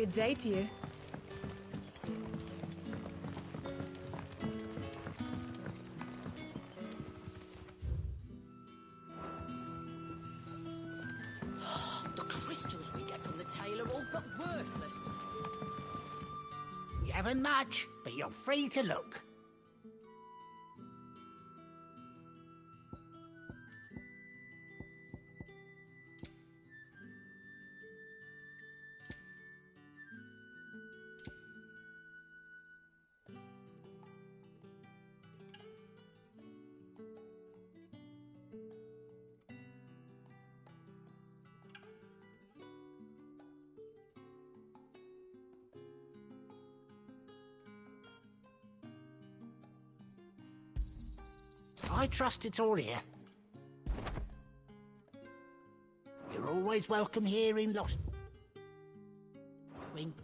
Good day to you. The crystals we get from the tail are all but worthless. You haven't much, but you're free to look. I trust it's all here. You're always welcome here in Lost Wing.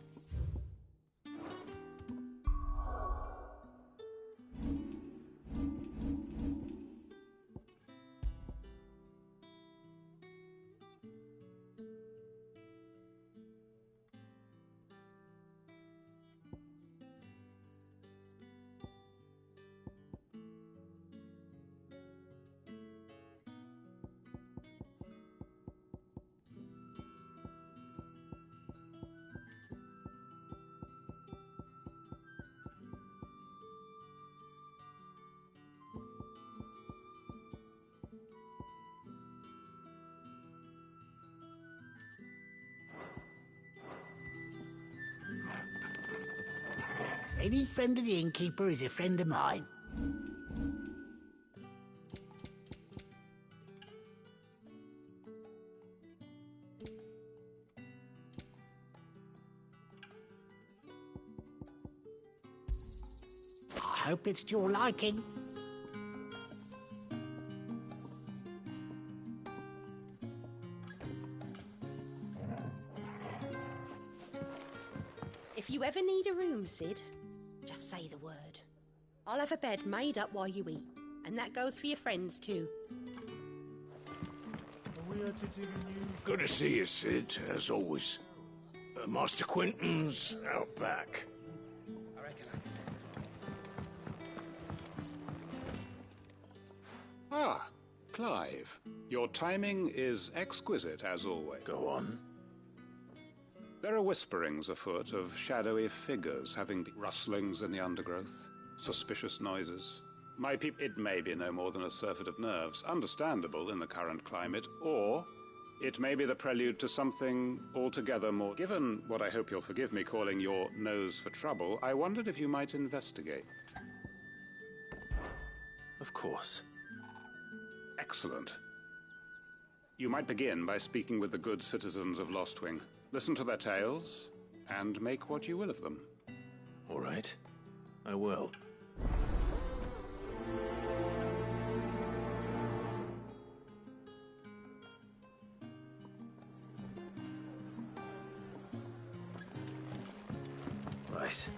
Any friend of the innkeeper is a friend of mine. I hope it's to your liking. If you ever need a room, Sid, just say the word. I'll have a bed made up while you eat. And that goes for your friends too. Good to see you, Sid, as always. Master Quentin's out back. I reckon Ah, Clive. Your timing is exquisite, as always. Go on. There are whisperings afoot of shadowy figures having rustlings in the undergrowth, suspicious noises. My it may be no more than a surfeit of nerves, understandable in the current climate, or it may be the prelude to something altogether more. Given what I hope you'll forgive me calling your nose for trouble, I wondered if you might investigate. Of course. Excellent. You might begin by speaking with the good citizens of Lostwing. Listen to their tales, and make what you will of them. All right. I will. Right.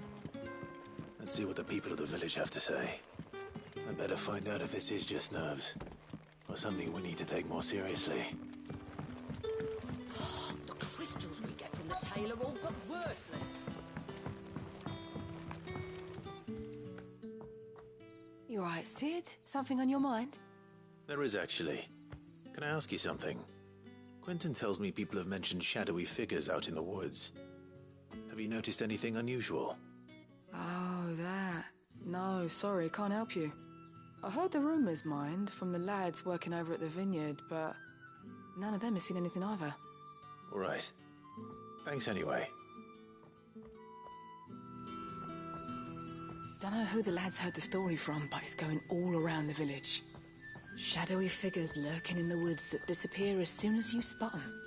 Let's see what the people of the village have to say. I'd better find out if this is just nerves, or something we need to take more seriously. The crystals we get from the tail are all but worthless. You alright, Sid? Something on your mind? There is actually. Can I ask you something? Quentin tells me people have mentioned shadowy figures out in the woods. Have you noticed anything unusual? Oh, that. No, sorry, can't help you. I heard the rumours, mind, from the lads working over at the vineyard, but none of them has seen anything either. All right. Thanks anyway. Don't know who the lads heard the story from, but it's going all around the village. Shadowy figures lurking in the woods that disappear as soon as you spot them.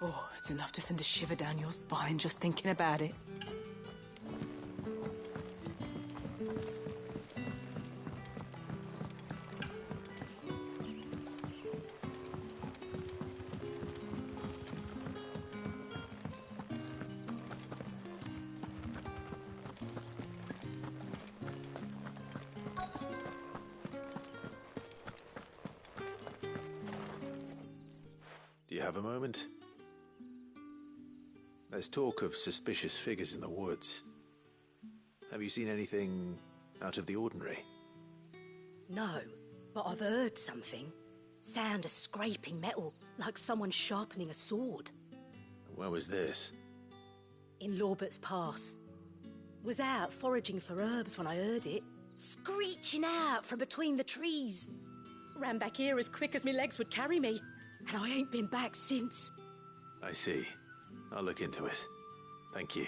Oh, it's enough to send a shiver down your spine just thinking about it. Do you have a moment? There's talk of suspicious figures in the woods. Have you seen anything out of the ordinary? No, but I've heard something. Sound of scraping metal, like someone sharpening a sword. Where was this? In Lorbert's Pass. Was out foraging for herbs when I heard it, screeching out from between the trees. Ran back here as quick as my legs would carry me, and I ain't been back since. I see. I'll look into it. Thank you.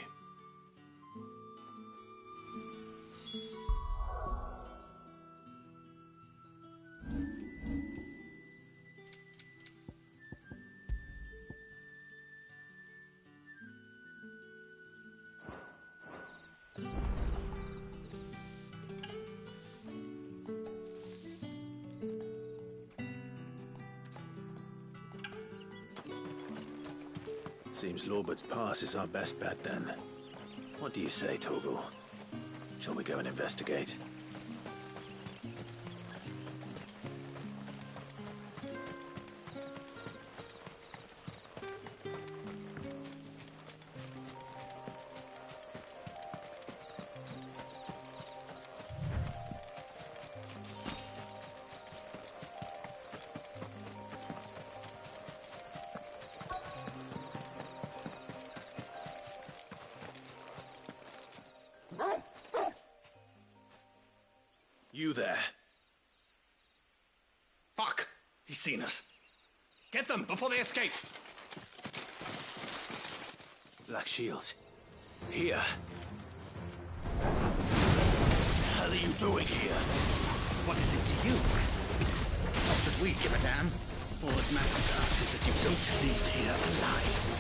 Seems Lorbert's Pass is our best bet, then. What do you say, Torgal? Shall we go and investigate? You there. Fuck! He's seen us. Get them before they escape! Black Shields. Here. What the hell are you doing here? What is it to you? Not that we give a damn. All that matters to us is that you don't leave here alive.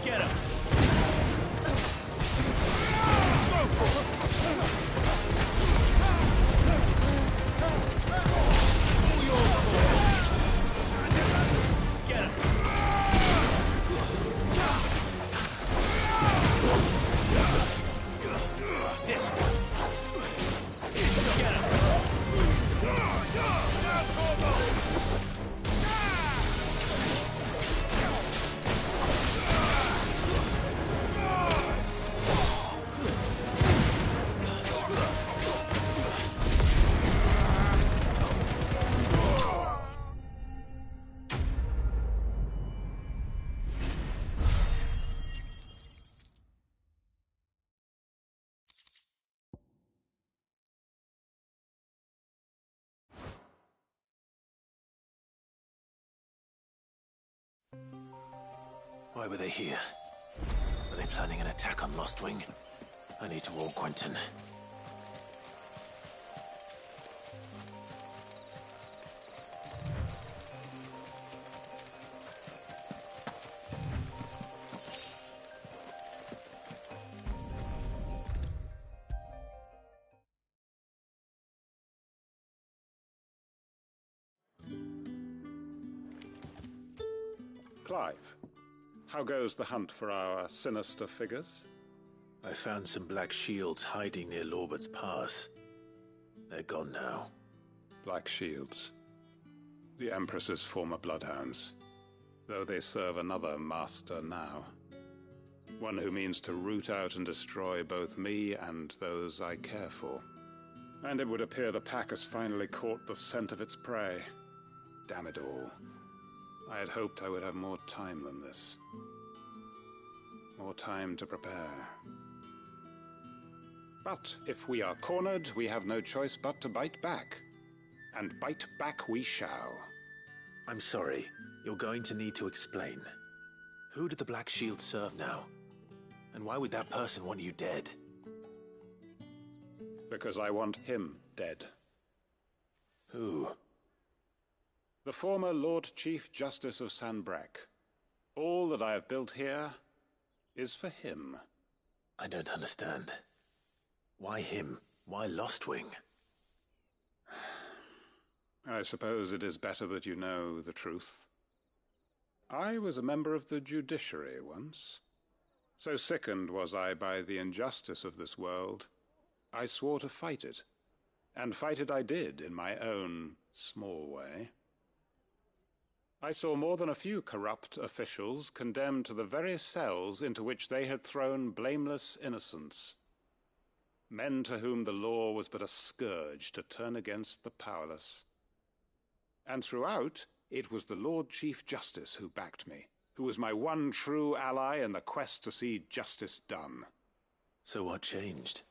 Get him! This one! Get him! Why were they here? Are they planning an attack on Lostwing? I need to warn Quentin. Clive, how goes the hunt for our sinister figures? I found some Black Shields hiding near Lorbert's Pass. They're gone now. Black Shields. The Empress's former bloodhounds. Though they serve another master now. One who means to root out and destroy both me and those I care for. And it would appear the pack has finally caught the scent of its prey. Damn it all. I had hoped I would have more time than this. More time to prepare. But if we are cornered, we have no choice but to bite back. And bite back we shall. I'm sorry. You're going to need to explain. Who did the Black Shield serve now? And why would that person want you dead? Because I want him dead. Who? The former Lord Chief Justice of Sanbreque. All that I have built here is for him. I don't understand. Why him? Why Lostwing? I suppose it is better that you know the truth. I was a member of the judiciary once. So sickened was I by the injustice of this world, I swore to fight it, and fight it I did in my own small way. I saw more than a few corrupt officials condemned to the very cells into which they had thrown blameless innocents, men to whom the law was but a scourge to turn against the powerless. And throughout, it was the Lord Chief Justice who backed me, who was my one true ally in the quest to see justice done. So what changed?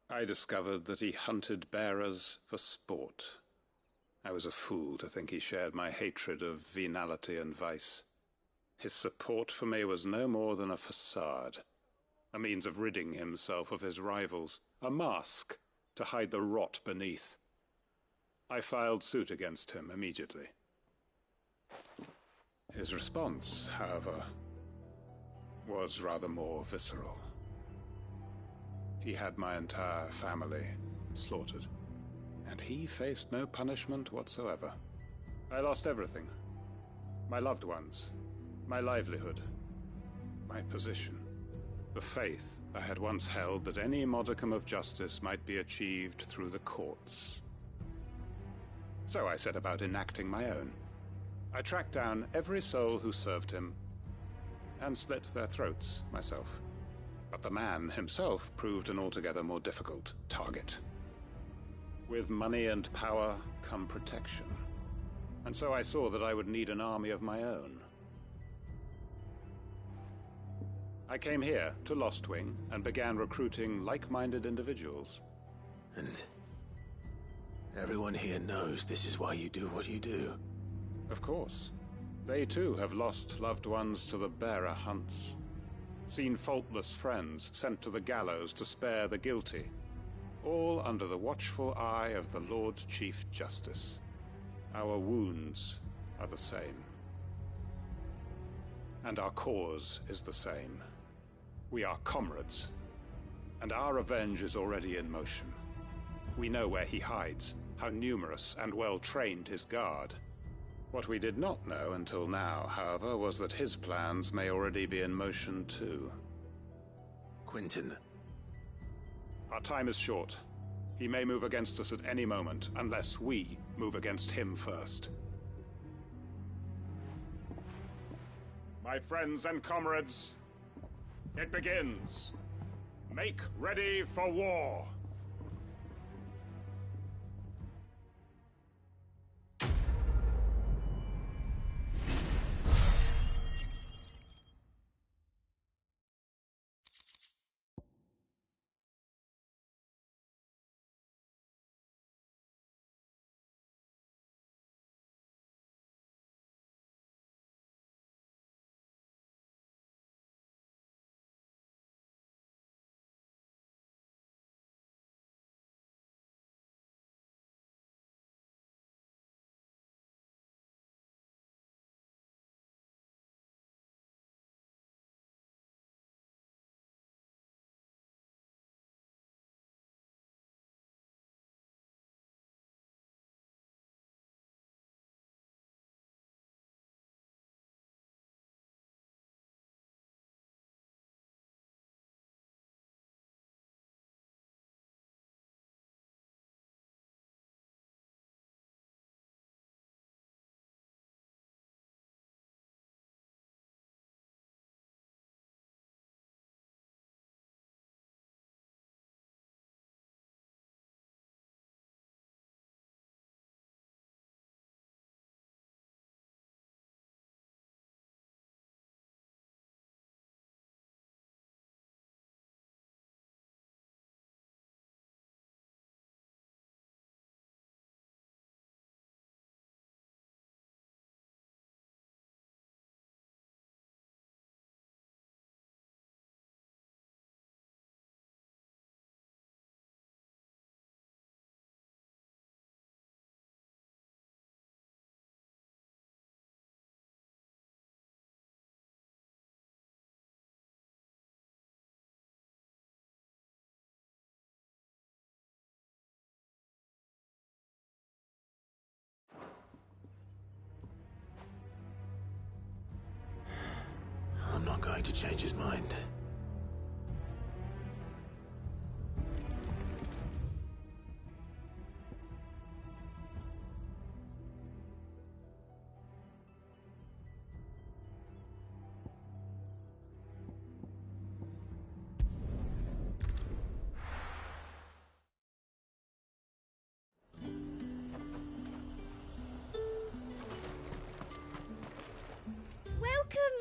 I discovered that he hunted bearers for sport. I was a fool to think he shared my hatred of venality and vice. His support for me was no more than a facade, a means of ridding himself of his rivals, a mask to hide the rot beneath. I filed suit against him immediately. His response, however, was rather more visceral. He had my entire family slaughtered, and he faced no punishment whatsoever. I lost everything. My loved ones, my livelihood, my position, the faith I had once held that any modicum of justice might be achieved through the courts. So I set about enacting my own. I tracked down every soul who served him, and slit their throats myself. But the man himself proved an altogether more difficult target. With money and power come protection, and so I saw that I would need an army of my own. I came here to Lostwing and began recruiting like-minded individuals. And everyone here knows this is why you do what you do. Of course. They too have lost loved ones to the bearer hunts. Seen faultless friends sent to the gallows to spare the guilty. All under the watchful eye of the Lord Chief Justice. Our wounds are the same. And our cause is the same. We are comrades, and our revenge is already in motion. We know where he hides, how numerous and well-trained his guard. What we did not know until now, however, was that his plans may already be in motion too. Quentin. Our time is short. He may move against us at any moment, unless we move against him first. My friends and comrades, it begins. Make ready for war. to change his mind.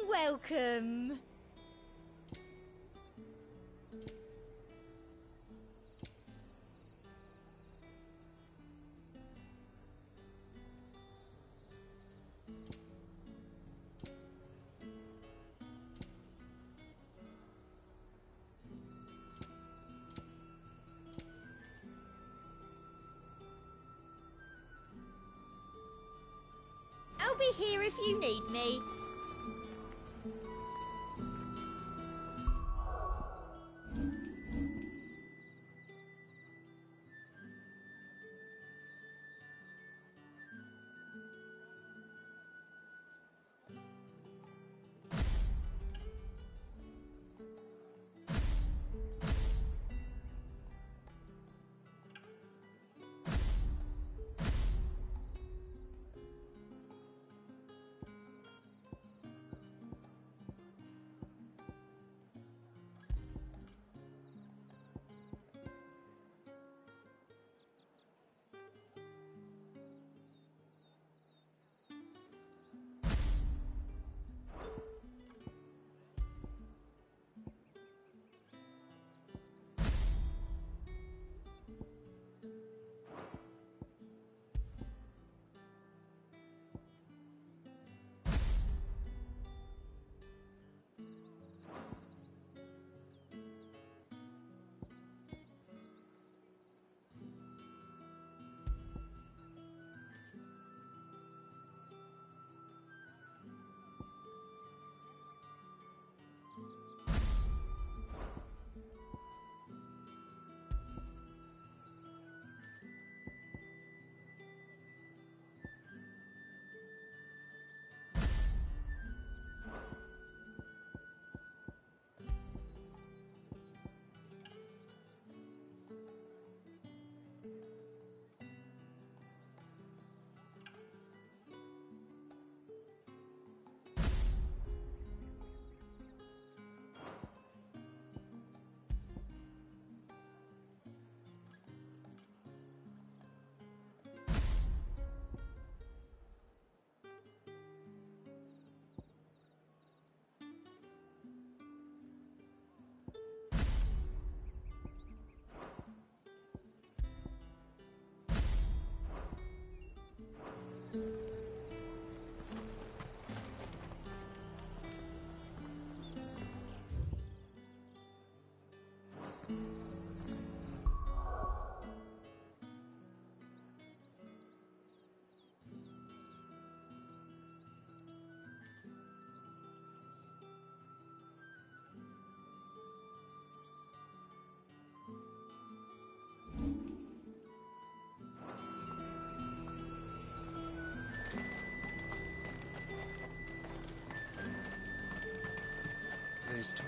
Welcome. I'll be here if you need me. There's talk.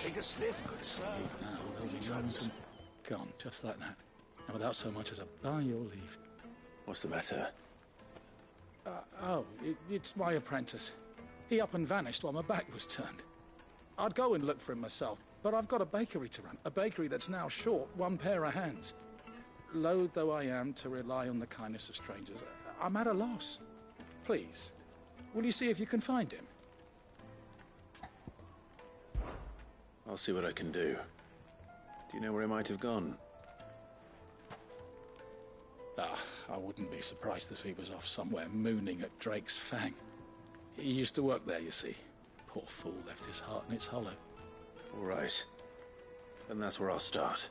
Take a sniff, good sir. Now there'll be no one to... Gone, just like that. And without so much as a by your leave. What's the matter? It's my apprentice. He up and vanished while my back was turned. I'd go and look for him myself, but I've got a bakery to run. A bakery that's now short one pair of hands. Loath though I am to rely on the kindness of strangers, I'm at a loss. Please, will you see if you can find him? I'll see what I can do. Do you know where he might have gone? I wouldn't be surprised if he was off somewhere mooning at Drake's Fang. He used to work there, you see. Poor fool left his heart in its hollow. All right. And that's where I'll start.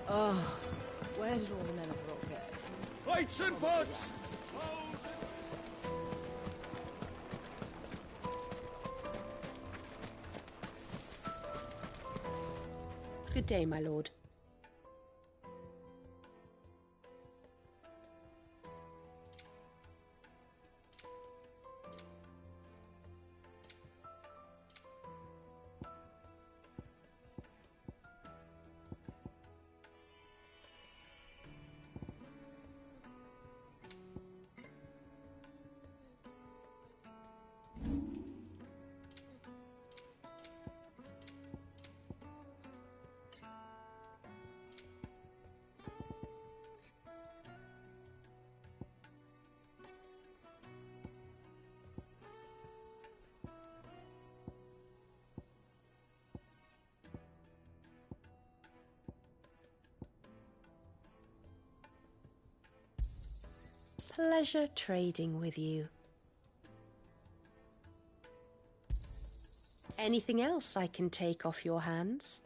Oh, where did all the men of the rock go? Lights and pots! Good day, my lord. Pleasure trading with you. Anything else I can take off your hands?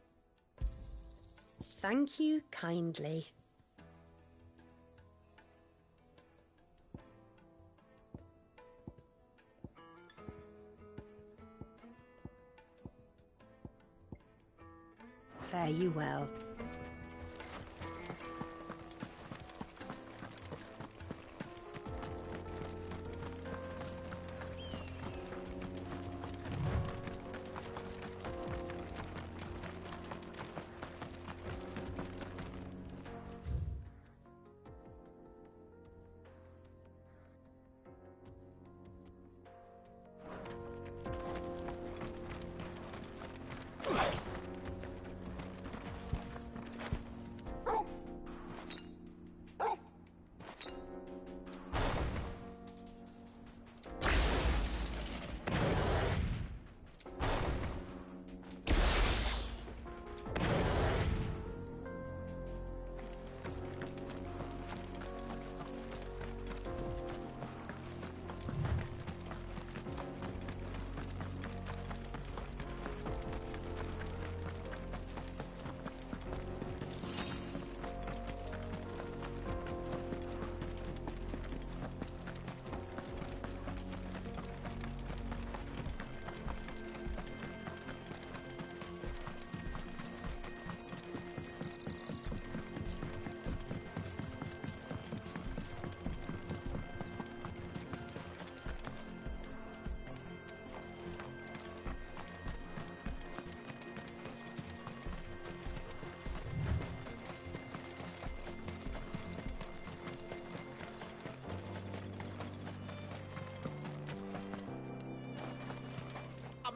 Thank you kindly. Fare you well.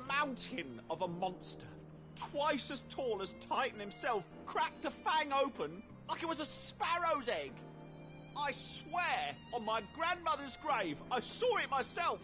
Mountain of a monster, twice as tall as Titan himself, cracked the fang open like it was a sparrow's egg. I swear on my grandmother's grave, I saw it myself.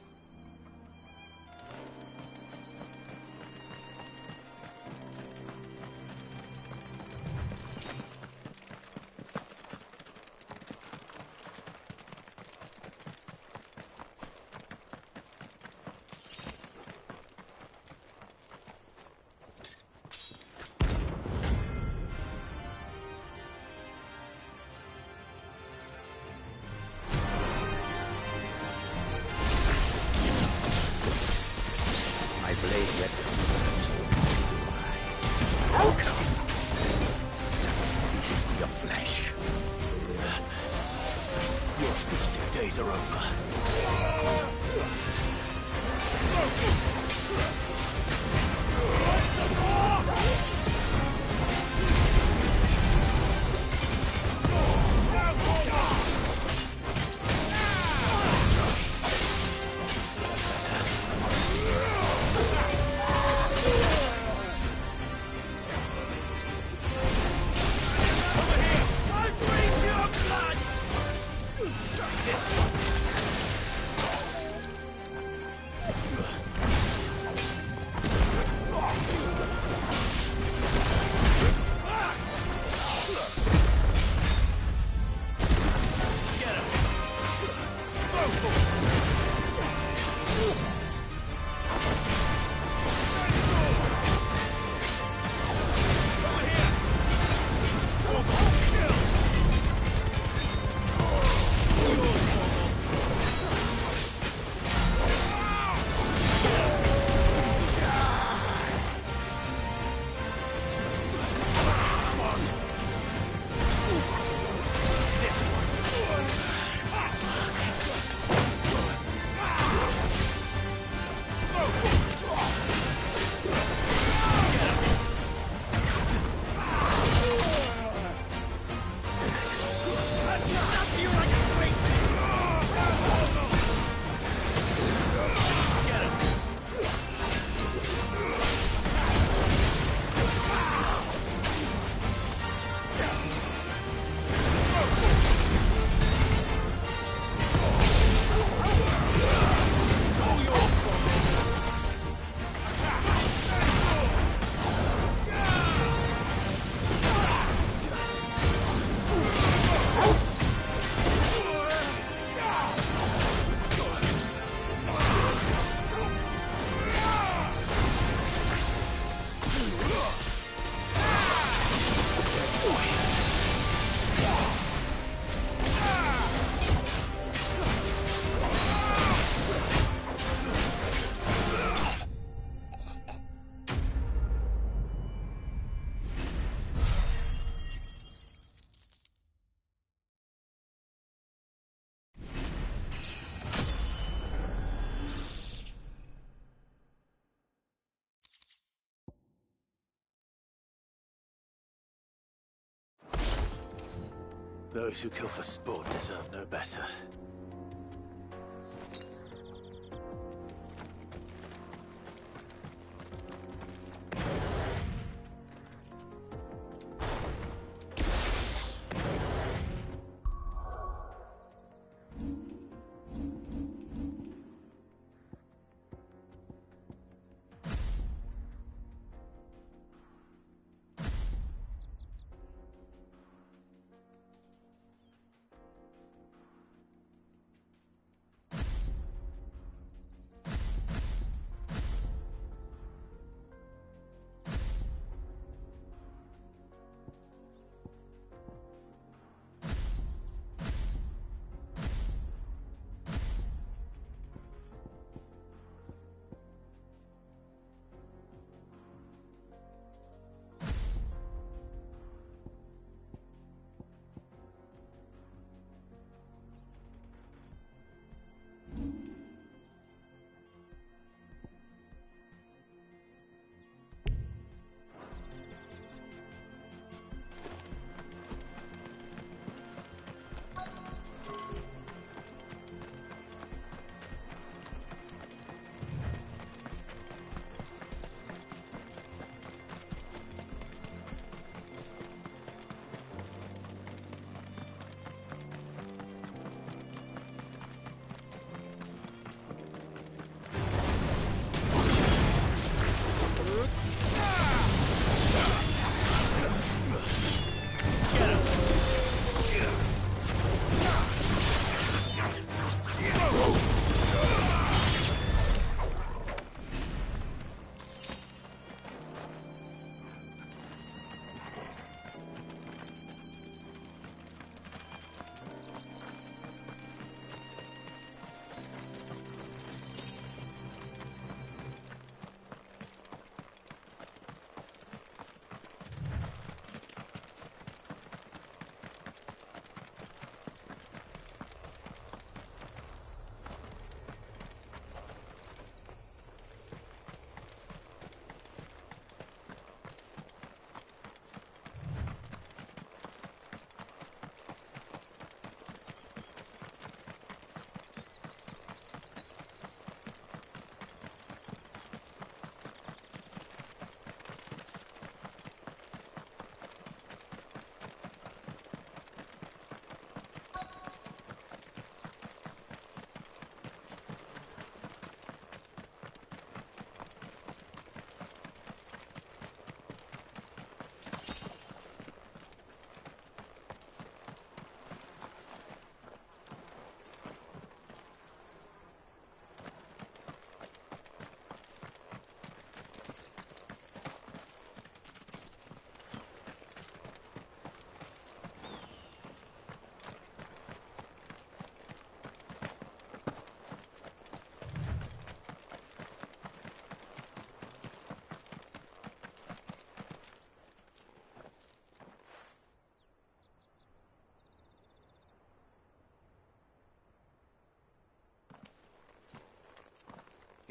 Those who kill for sport deserve no better.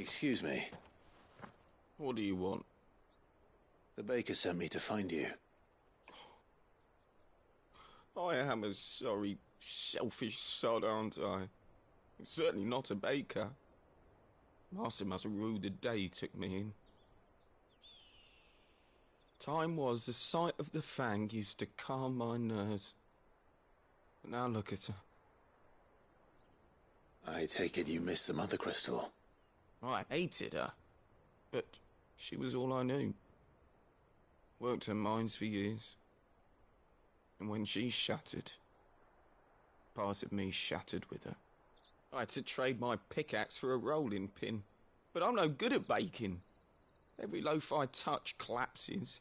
Excuse me. What do you want? The baker sent me to find you. I am a sorry, selfish sod, aren't I? Certainly not a baker. Master must rue the day he took me in. Time was the sight of the Fang used to calm my nerves. But now look at her. I take it you missed the Mother Crystal. I hated her, but she was all I knew. Worked her mines for years. And when she shattered, part of me shattered with her. I had to trade my pickaxe for a rolling pin, but I'm no good at baking. Every loaf I touch collapses.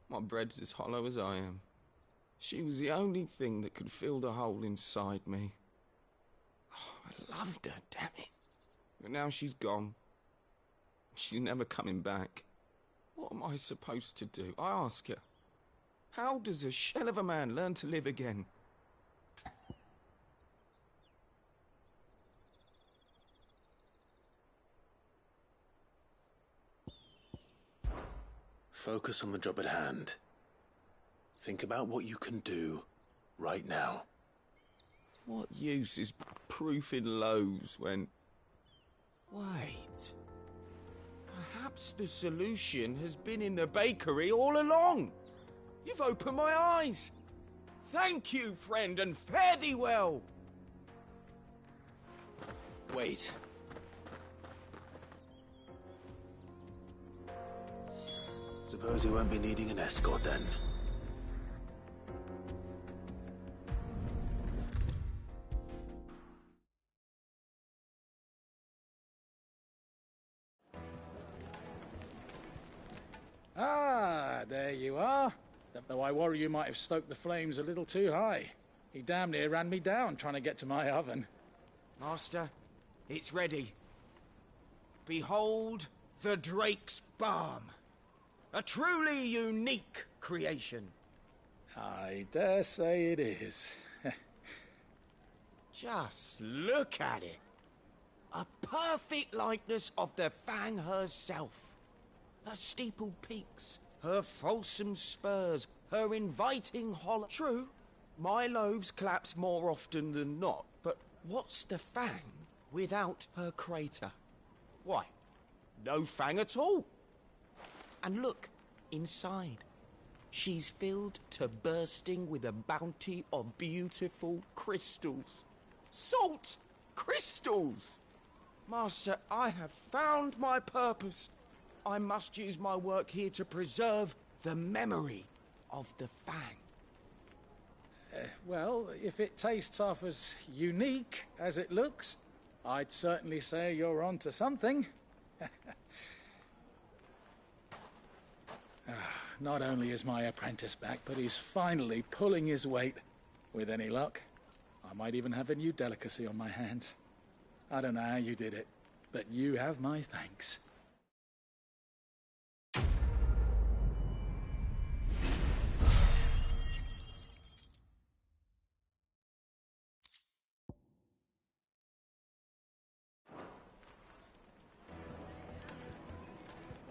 My bread's as hollow as I am. She was the only thing that could fill the hole inside me. Oh, I loved her, damn it. But now she's gone. She's never coming back. What am I supposed to do? I ask her. How does a shell of a man learn to live again? Focus on the job at hand. Think about what you can do right now. What use is proofing loaves when... Wait. Perhaps the solution has been in the bakery all along. You've opened my eyes. Thank you, friend, and fare thee well. Wait. Suppose you won't be needing an escort then. Ah, there you are. Though I worry you might have stoked the flames a little too high. He damn near ran me down trying to get to my oven. Master, it's ready. Behold the Drake's Balm. A truly unique creation. I dare say it is. Just look at it. A perfect likeness of the Fang herself. Her steepled peaks, her fulsome spurs, her inviting hollow... True, my loaves collapse more often than not, but what's the Fang without her crater? Why, no Fang at all. And look, inside. She's filled to bursting with a bounty of beautiful crystals. Salt crystals! Master, I have found my purpose. I must use my work here to preserve the memory of the Fang. Well, if it tastes half as unique as it looks, I'd certainly say you're on to something. Not only is my apprentice back, but he's finally pulling his weight. With any luck, I might even have a new delicacy on my hands. I don't know how you did it, but you have my thanks.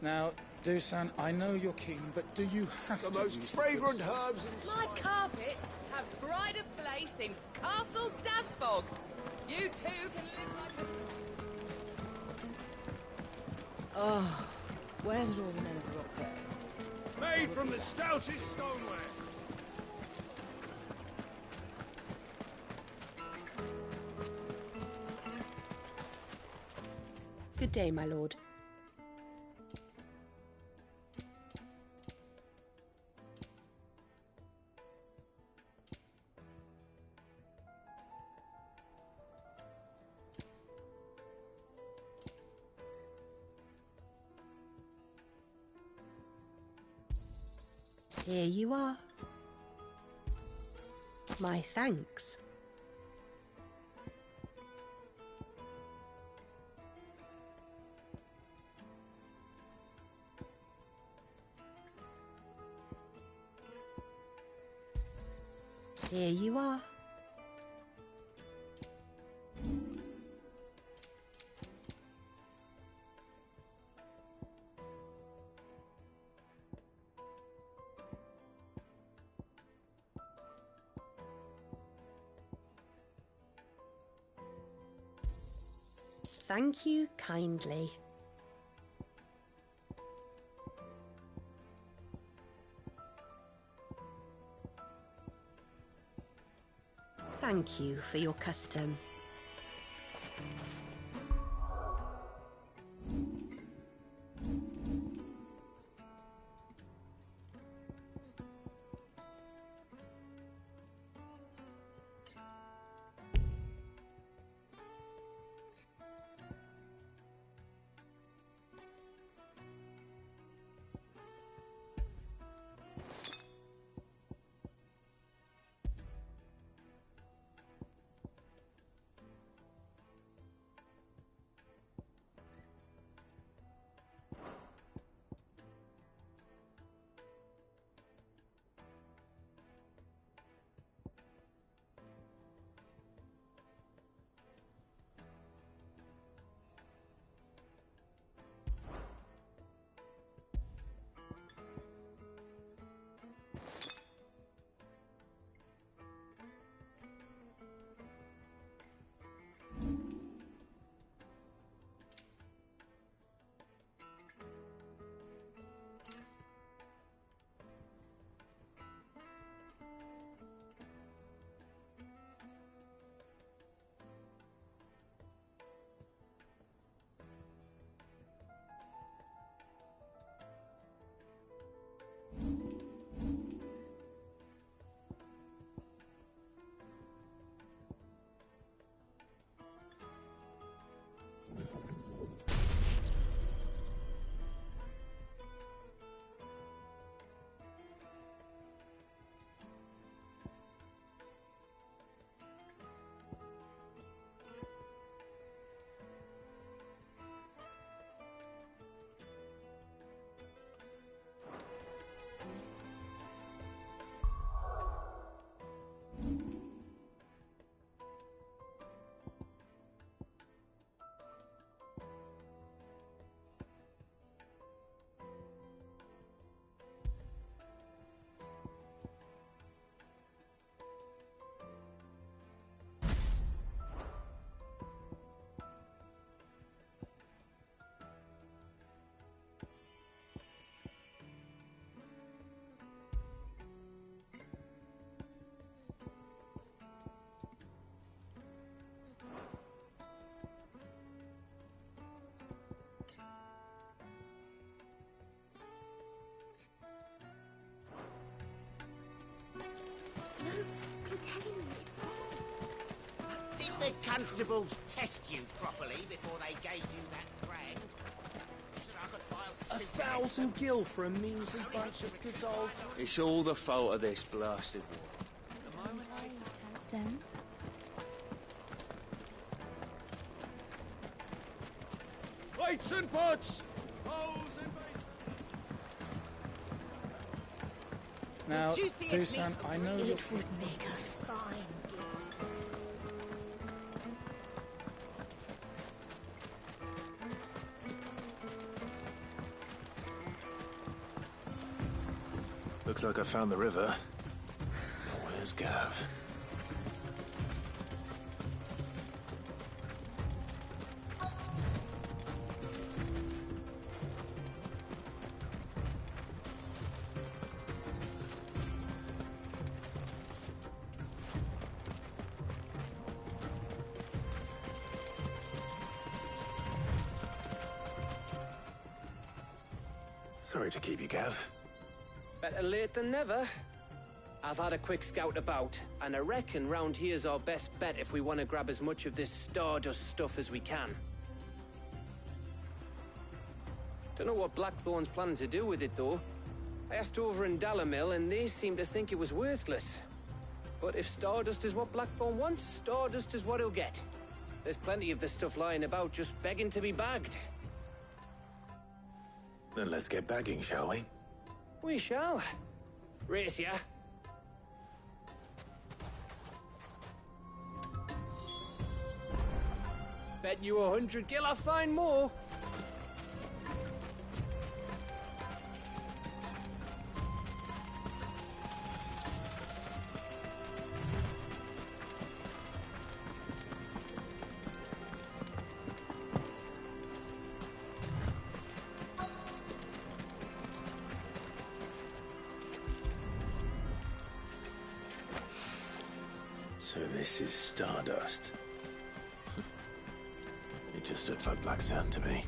Now, Dusan, I know you're king, but do you have the to most use fragrant the herbs and My spices? carpets have pride of place in Castle Dasbog. You too can live like a... Oh, where did all the men of the rock go? Made from the stoutest stoneware. Good day, my lord. Here you are. My thanks. Here you are. Thank you kindly. Thank you for your custom. telling me it's gone. Did the constables test you properly before they gave you that brand? You said I could file 1,000 gil for a measly bunch of dissolved... It's all the fault of this blasted war. Handsome. Weights and butts! Now, Dusan, I know It you're... would make a fine Looks like I found the river. Where's Gav? Sorry to keep you, Gav. Better late than never. I've had a quick scout about, and I reckon round here's our best bet if we want to grab as much of this Stardust stuff as we can. Don't know what Blackthorn's planning to do with it, though. I asked over in Dalamil, and they seem to think it was worthless. But if Stardust is what Blackthorn wants, Stardust is what he'll get. There's plenty of this stuff lying about, just begging to be bagged. Then let's get bagging, shall we? We shall. Race ya. Bet you 100 gil I'll find more. So this is Stardust. It just looked like black sand to me.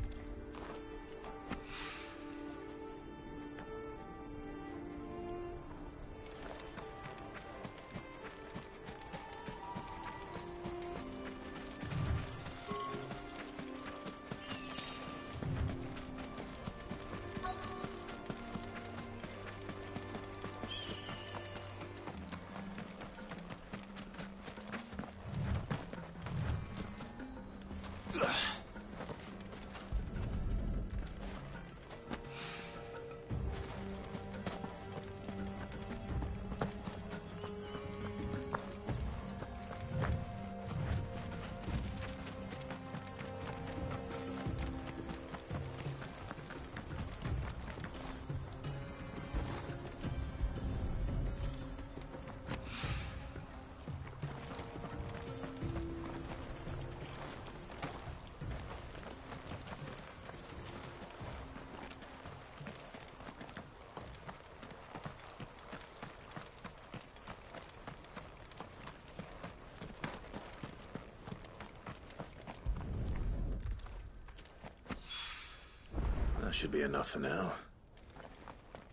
That should be enough for now.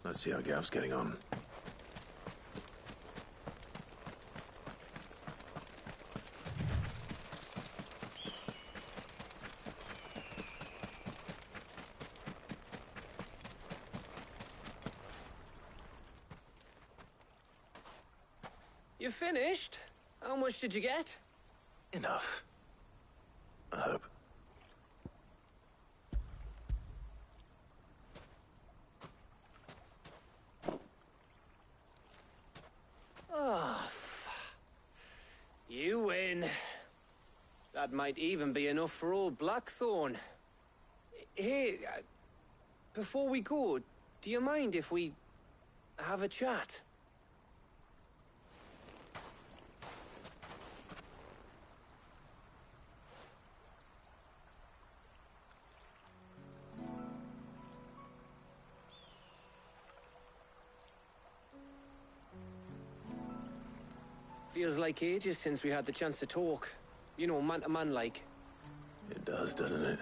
Let's see how Gav's getting on. You finished? How much did you get? Enough. I hope. Oh, you win. That might even be enough for old Blackthorn. Hey, before we go, do you mind if we have a chat? Feels like ages since we had the chance to talk. You know, man to man like. It does, doesn't it?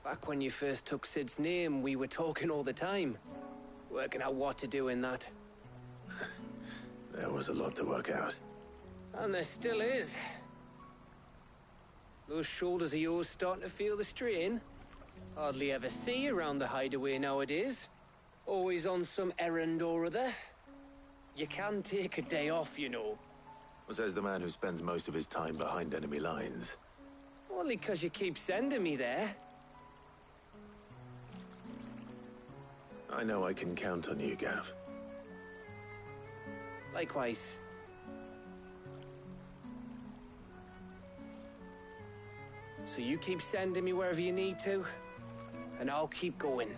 Back when you first took Sid's name, we were talking all the time. Working out what to do in that. There was a lot to work out. And there still is. Those shoulders of yours starting to feel the strain? Hardly ever see you around the hideaway nowadays. Always on some errand or other. You can take a day off, you know. Says the man who spends most of his time behind enemy lines. Only 'cause you keep sending me there. I know I can count on you, Gav. Likewise. So you keep sending me wherever you need to, and I'll keep going.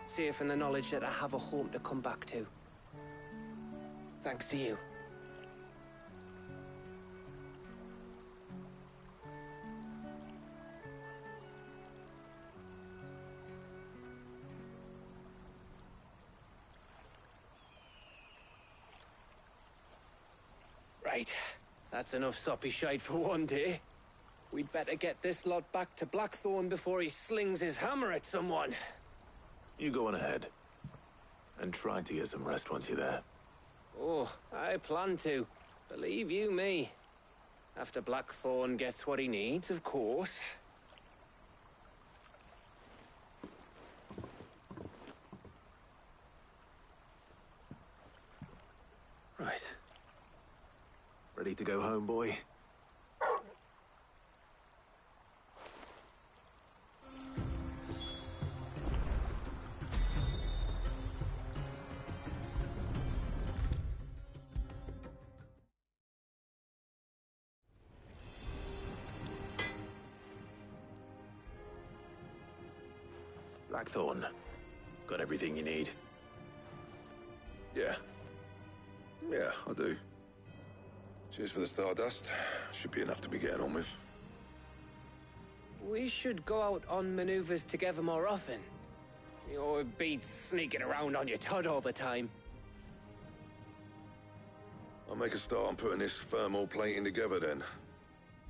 Safe in the knowledge that I have a home to come back to. Thanks to you. Right. That's enough soppy shite for one day. We'd better get this lot back to Blackthorn before he slings his hammer at someone. You go on ahead. And try to get some rest once you're there. Oh, I plan to. Believe you me. After Blackthorn gets what he needs, of course. Right. Ready to go home, boy? Blackthorn. Got everything you need? Yeah. Yeah, I do. Cheers for the Stardust. Should be enough to be getting on with. We should go out on maneuvers together more often. You're beats sneaking around on your Todd all the time. I'll make a start on putting this thermal plating together then.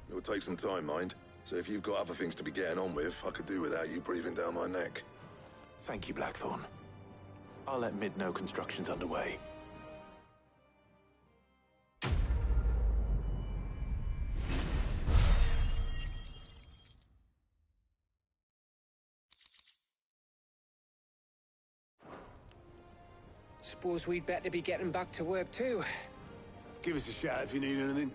It'll take some time, mind. So if you've got other things to be getting on with, I could do without you breathing down my neck. Thank you, Blackthorn. I'll let Mid know construction's underway. Suppose we'd better be getting back to work too. Give us a shout if you need anything.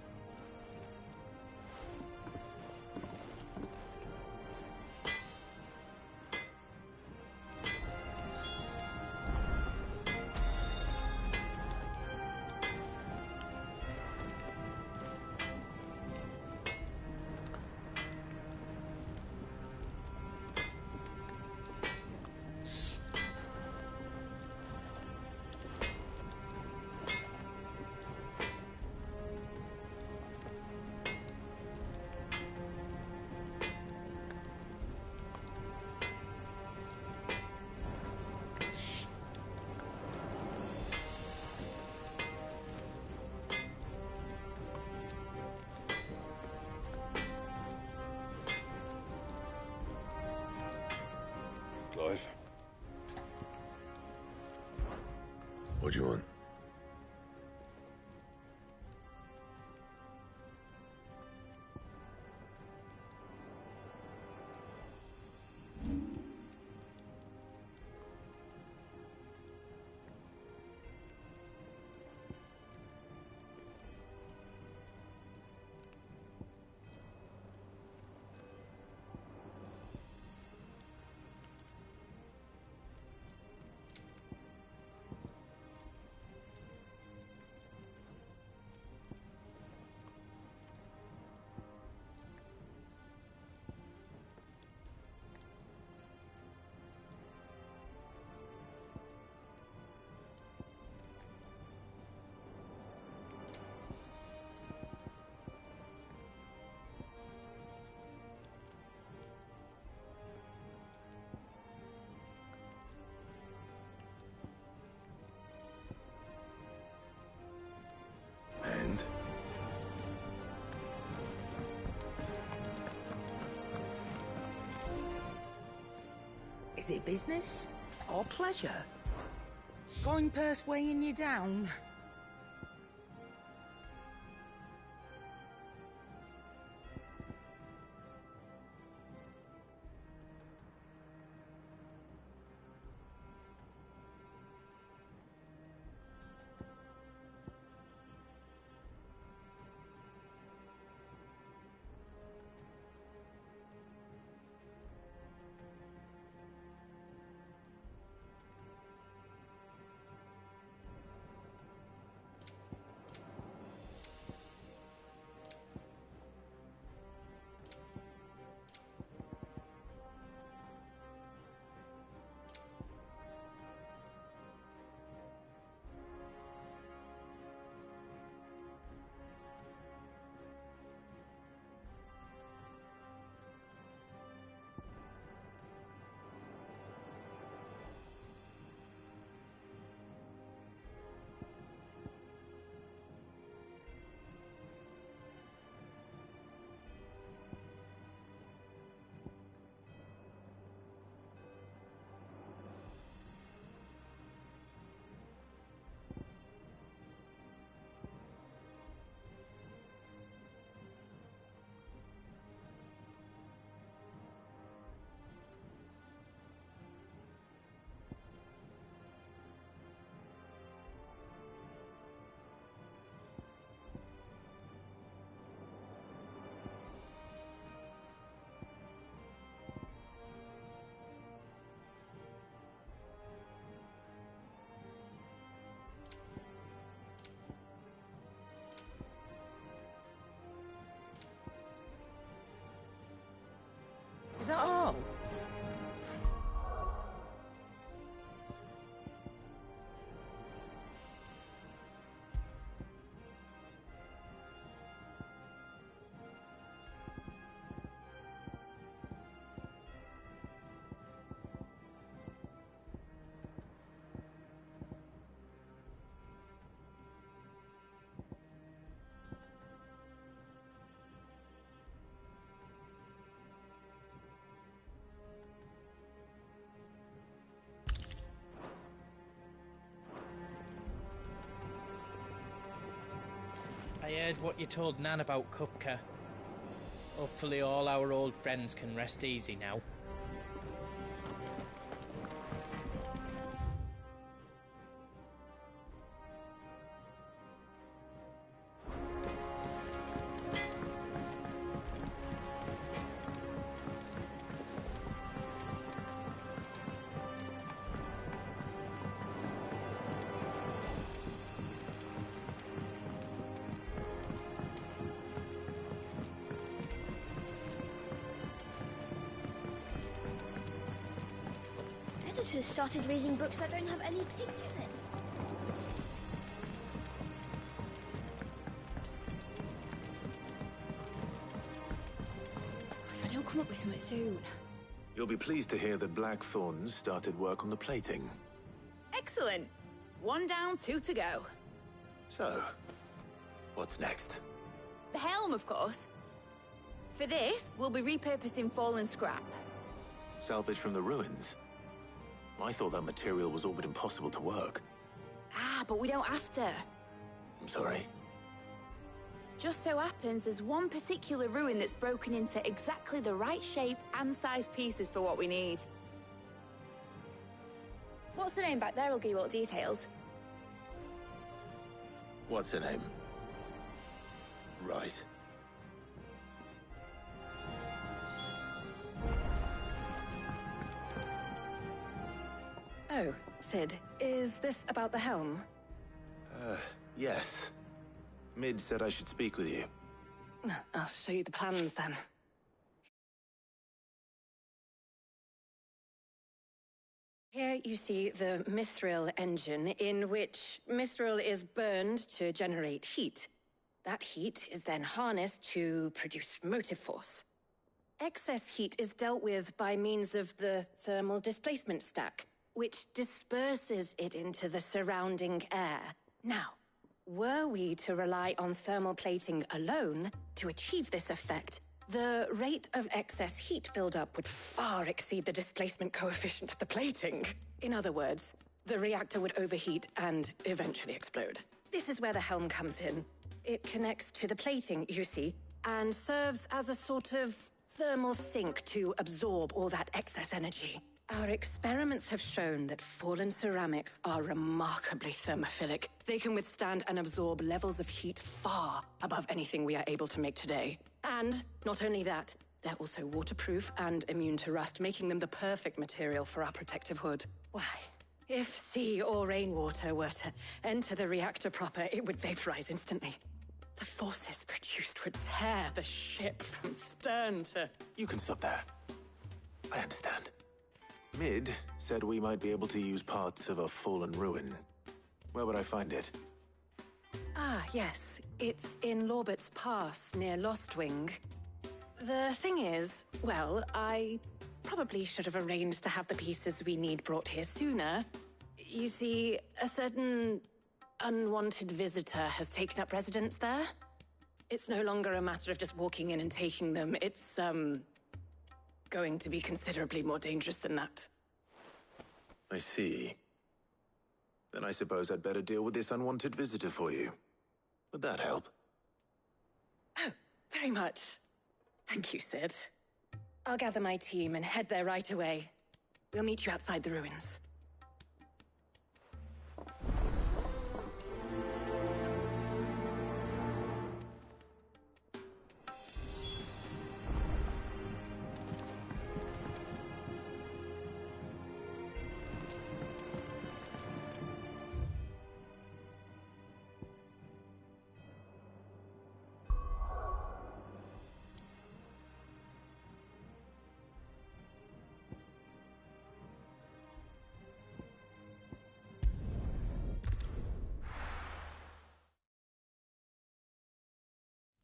Clive? What do you want? And? Is it business or pleasure? Going purse weighing you down? Is that all? I heard what you told Nan about Kupka. Hopefully all our old friends can rest easy now. Editors started reading books that don't have any pictures in. If I don't come up with something soon. You'll be pleased to hear that Blackthorns started work on the plating. Excellent. 1 down, 2 to go. So, what's next? The helm, of course. For this, we'll be repurposing fallen scrap. Salvage from the ruins? I thought that material was all but impossible to work. Ah, but we don't have to. I'm sorry. Just so happens there's one particular ruin that's broken into exactly the right shape and size pieces for what we need. What's the name back there? I'll give you all the details. What's her name? Right. Oh, Sid, is this about the helm? Yes. Mid said I should speak with you. I'll show you the plans then. Here you see the Mithril engine, in which Mithril is burned to generate heat. That heat is then harnessed to produce motive force. Excess heat is dealt with by means of the thermal displacement stack, which disperses it into the surrounding air. Now, were we to rely on thermal plating alone to achieve this effect, the rate of excess heat buildup would far exceed the displacement coefficient of the plating. In other words, the reactor would overheat and eventually explode. This is where the helm comes in. It connects to the plating, you see, and serves as a sort of thermal sink to absorb all that excess energy. Our experiments have shown that fallen ceramics are remarkably thermophilic. They can withstand and absorb levels of heat far above anything we are able to make today. And not only that, they're also waterproof and immune to rust, making them the perfect material for our protective hood. Why, if sea or rainwater were to enter the reactor proper, it would vaporize instantly. The forces produced would tear the ship from stern to... You can stop there. I understand. Mid said we might be able to use parts of a fallen ruin. Where would I find it? Ah, yes. It's in Lorbert's Pass, near Lostwing. The thing is, well, I probably should have arranged to have the pieces we need brought here sooner. You see, a certain unwanted visitor has taken up residence there. It's no longer a matter of just walking in and taking them. It's, going to be considerably more dangerous than that. I see. Then I suppose I'd better deal with this unwanted visitor for you. Would that help? Oh, very much. Thank you, Sid. I'll gather my team and head there right away. We'll meet you outside the ruins.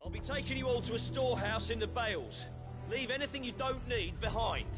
I'll be taking you all to a storehouse in the Bales. Leave anything you don't need behind.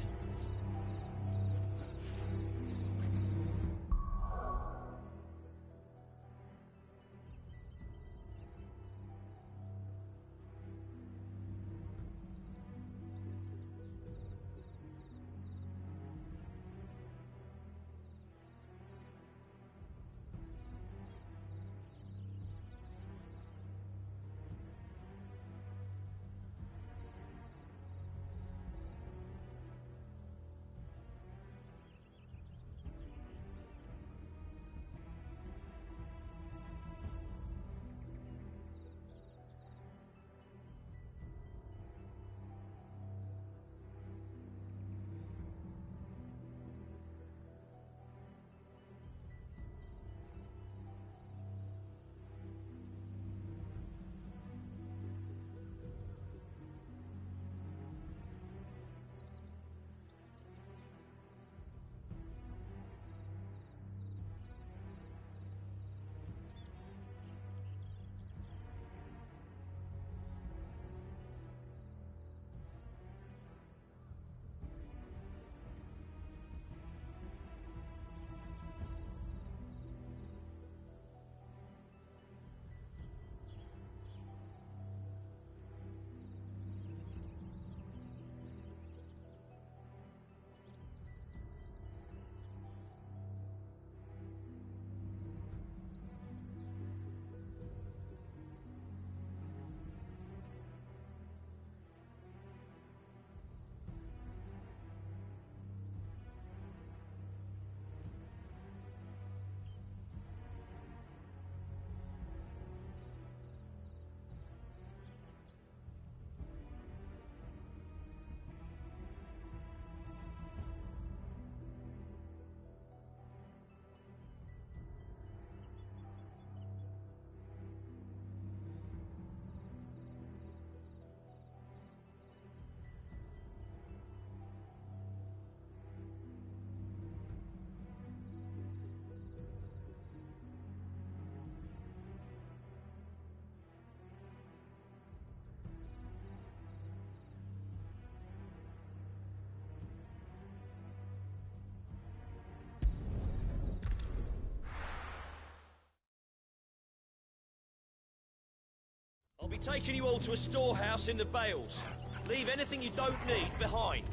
I'll be taking you all to a storehouse in the Bales. Leave anything you don't need behind.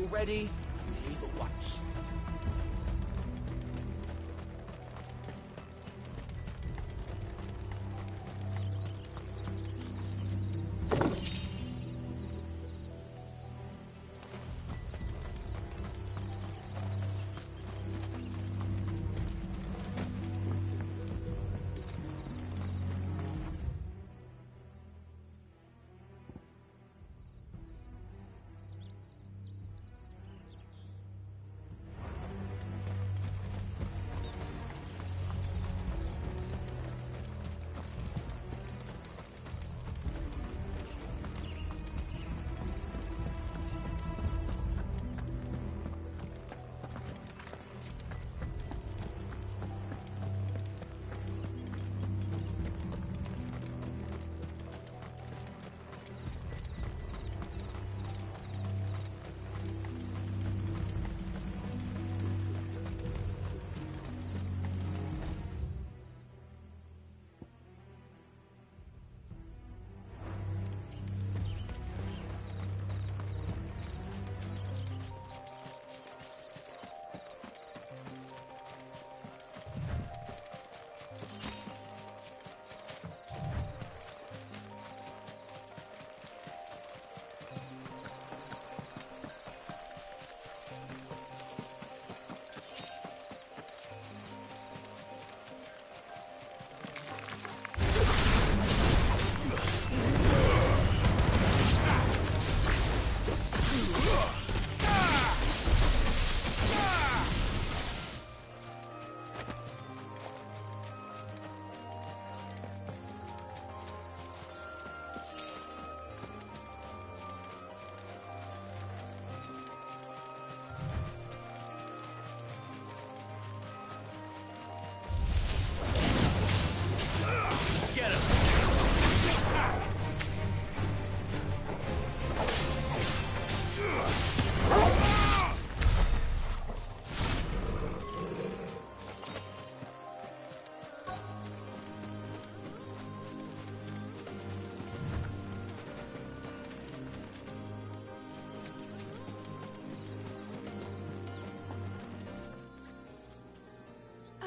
you're ready, we'll either watch.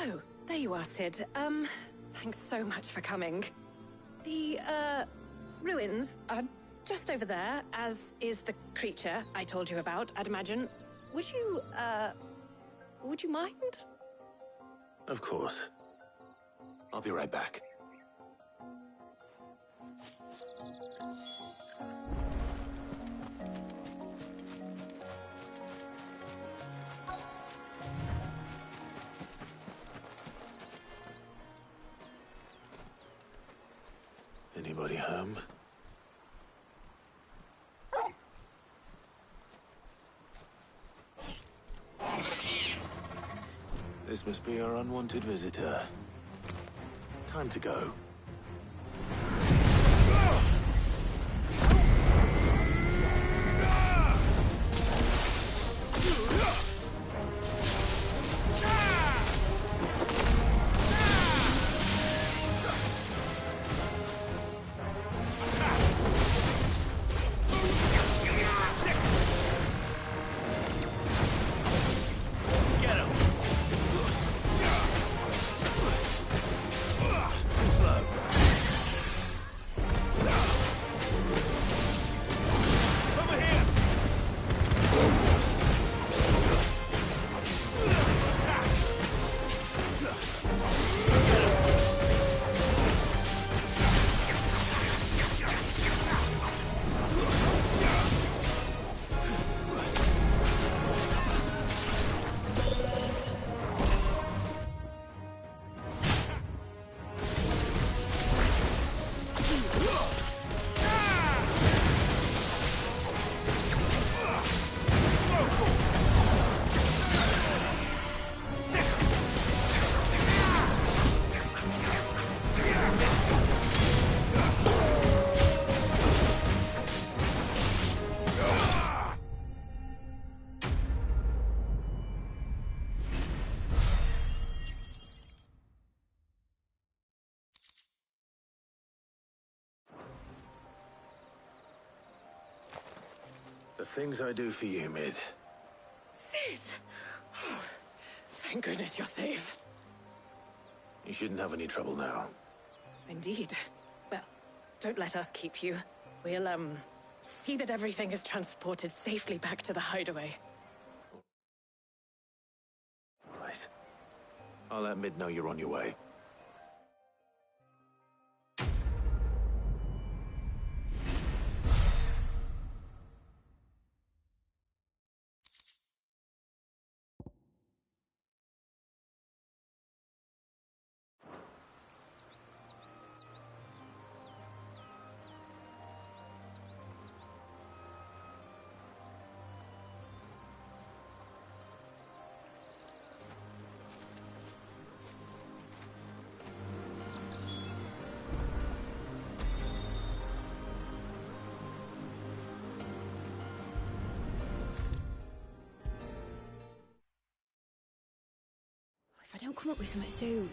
Oh, there you are, Sid. Thanks so much for coming. The, ruins are just over there, as is the creature I told you about, I'd imagine. Would you mind? Of course. I'll be right back. Anybody home? This must be our unwanted visitor. Time to go. The things I do for you, Mid. Sid! Oh, thank goodness you're safe. You shouldn't have any trouble now. Indeed. Well, don't let us keep you. We'll, see that everything is transported safely back to the hideaway. Right. I'll let Mid know you're on your way. If I don't come up with something soon.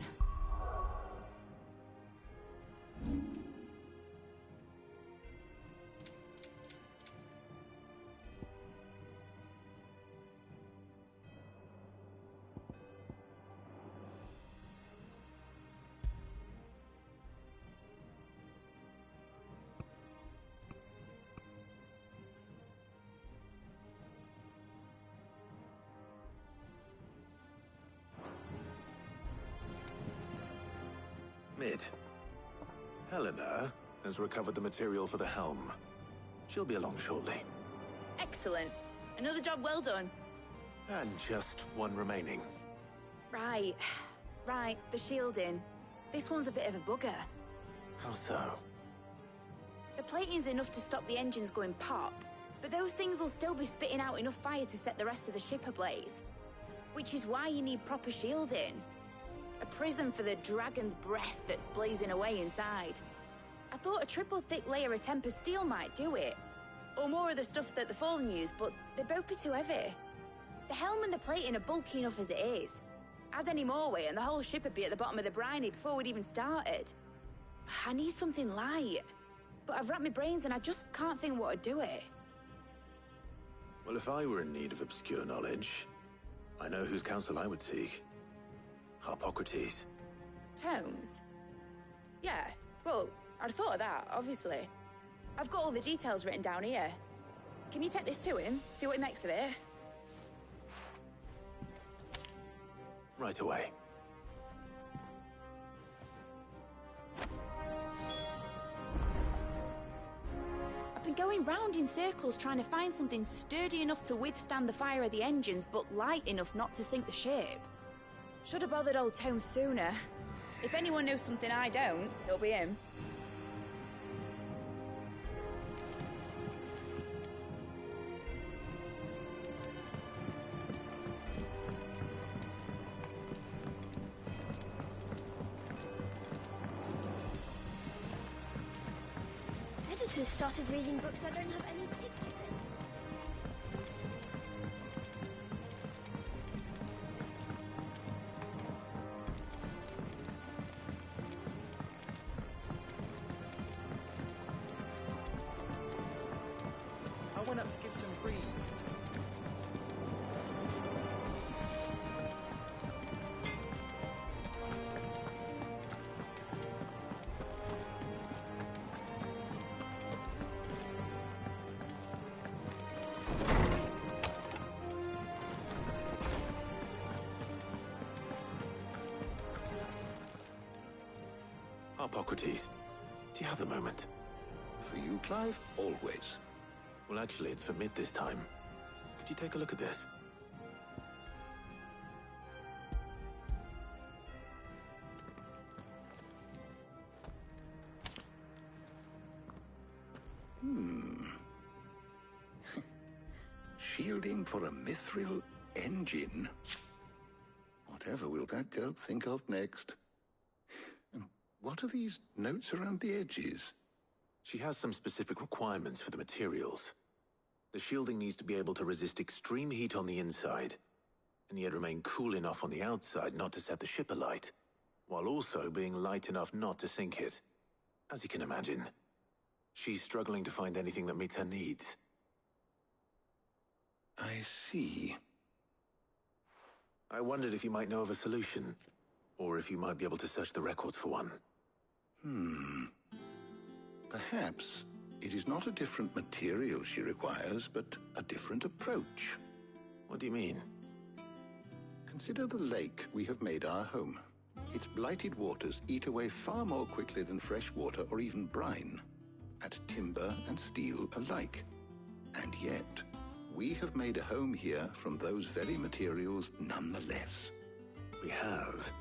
Mid. Helena has recovered the material for the helm. She'll be along shortly. Excellent. Another job well done. And just one remaining. Right. Right, the shielding. This one's a bit of a bugger. How so? The plating's enough to stop the engines going pop, but those things will still be spitting out enough fire to set the rest of the ship ablaze. Which is why you need proper shielding. A prison for the dragon's breath that's blazing away inside. I thought a triple thick layer of tempered steel might do it. Or more of the stuff that the Fallen use, but they'd both be too heavy. The helm and the plating are bulky enough as it is. Add any more weight and the whole ship would be at the bottom of the briny before we'd even started. I need something light. But I've racked my brains and I just can't think what would do it. Well, if I were in need of obscure knowledge, I know whose counsel I would seek. Harpocrates. Tomes? Yeah, well, I'd thought of that, obviously. I've got all the details written down here. Can you take this to him, see what he makes of it? Right away. I've been going round in circles trying to find something sturdy enough to withstand the fire of the engines, but light enough not to sink the ship. Should have bothered old Tome sooner. If anyone knows something I don't, it'll be him. Editors started reading books that don't have any pictures in. I went up to give some breeze. Harpocrates, do you have a moment? For you, Clive? Always. Well, actually, it's for Mid this time. Could you take a look at this? Shielding for a mithril engine. Whatever will that girl think of next? And what are these notes around the edges? She has some specific requirements for the materials. The shielding needs to be able to resist extreme heat on the inside, and yet remain cool enough on the outside not to set the ship alight, while also being light enough not to sink it. As you can imagine, she's struggling to find anything that meets her needs. I see. I wondered if you might know of a solution, or if you might be able to search the records for one. Perhaps it is not a different material she requires, but a different approach. What do you mean? Consider the lake we have made our home. Its blighted waters eat away far more quickly than fresh water or even brine, at timber and steel alike. And yet, we have made a home here from those very materials nonetheless. We have.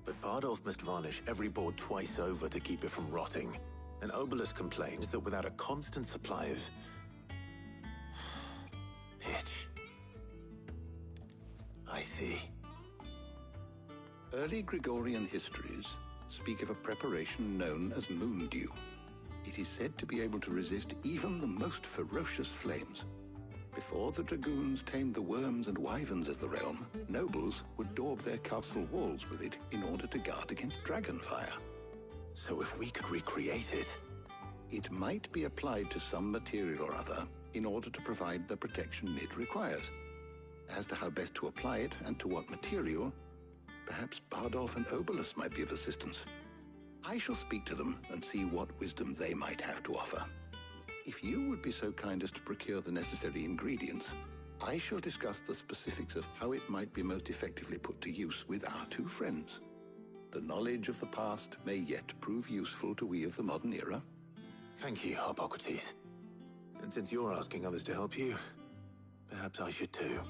But Bardolph must varnish every board twice over to keep it from rotting. And Obelus complains that without a constant supply of pitch. I see. Early Gregorian histories speak of a preparation known as moondew. It is said to be able to resist even the most ferocious flames. Before the dragoons tamed the worms and wyverns of the realm, nobles would daub their castle walls with it in order to guard against dragonfire. So if we could recreate it... It might be applied to some material or other in order to provide the protection it requires. As to how best to apply it and to what material, perhaps Bardolph and Obelus might be of assistance. I shall speak to them and see what wisdom they might have to offer. If you would be so kind as to procure the necessary ingredients, I shall discuss the specifics of how it might be most effectively put to use with our two friends. The knowledge of the past may yet prove useful to we of the modern era. Thank you, Harpocrates. And since you're asking others to help you, perhaps I should too.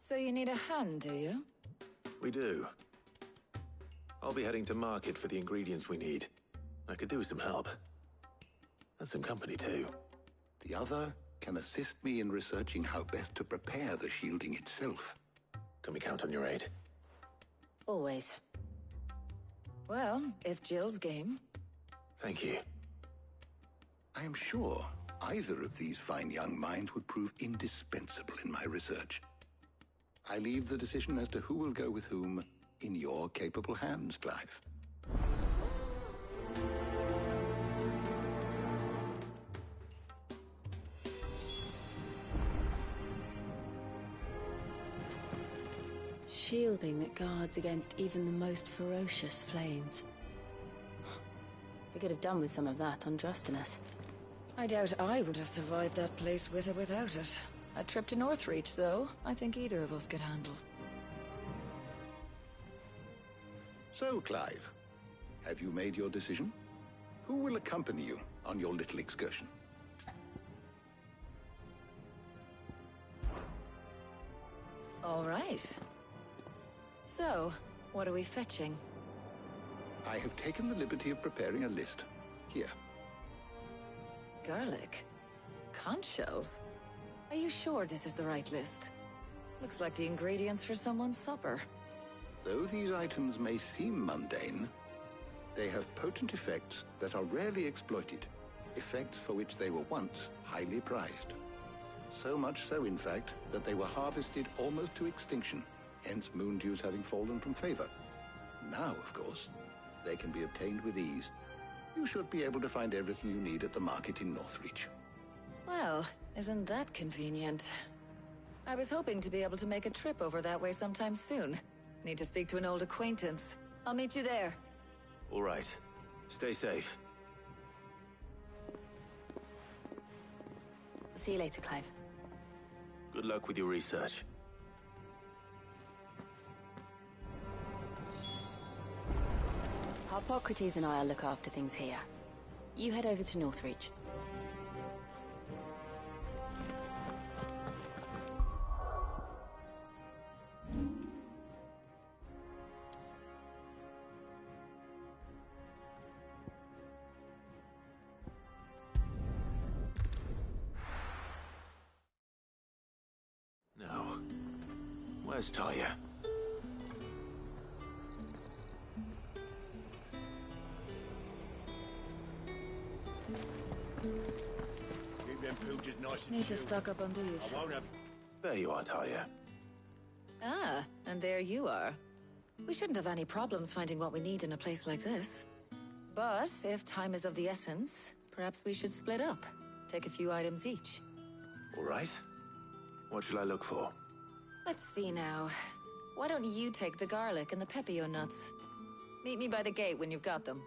So you need a hand, do you? We do. I'll be heading to market for the ingredients we need. I could do with some help. And some company, too. The other can assist me in researching how best to prepare the shielding itself. Can we count on your aid? Always. Well, if Jill's game. Thank you. I am sure either of these fine young minds would prove indispensable in my research. I leave the decision as to who will go with whom in your capable hands, Clive. Shielding that guards against even the most ferocious flames. We could have done with some of that on Drustinus. I doubt I would have survived that place with or without it. A trip to Northreach, though, I think either of us could handle. So, Clive, have you made your decision? Who will accompany you on your little excursion? All right. So, what are we fetching? I have taken the liberty of preparing a list. Here. Garlic? Conch shells? Are you sure this is the right list? Looks like the ingredients for someone's supper. Though these items may seem mundane, they have potent effects that are rarely exploited, effects for which they were once highly prized. So much so, in fact, that they were harvested almost to extinction, hence moondews having fallen from favor. Now, of course, they can be obtained with ease. You should be able to find everything you need at the market in Northreach. Well, isn't that convenient? I was hoping to be able to make a trip over that way sometime soon. Need to speak to an old acquaintance. I'll meet you there. All right. Stay safe. See you later, Clive. Good luck with your research. Harpocrates and I'll look after things here. You head over to Northreach. Now, where's Talia? Need to stock up on these. There you are, Talia. Ah, and there you are. We shouldn't have any problems finding what we need in a place like this. But if time is of the essence, perhaps we should split up. Take a few items each. All right. What shall I look for? Let's see now. Why don't you take the garlic and the pepio nuts? Meet me by the gate when you've got them.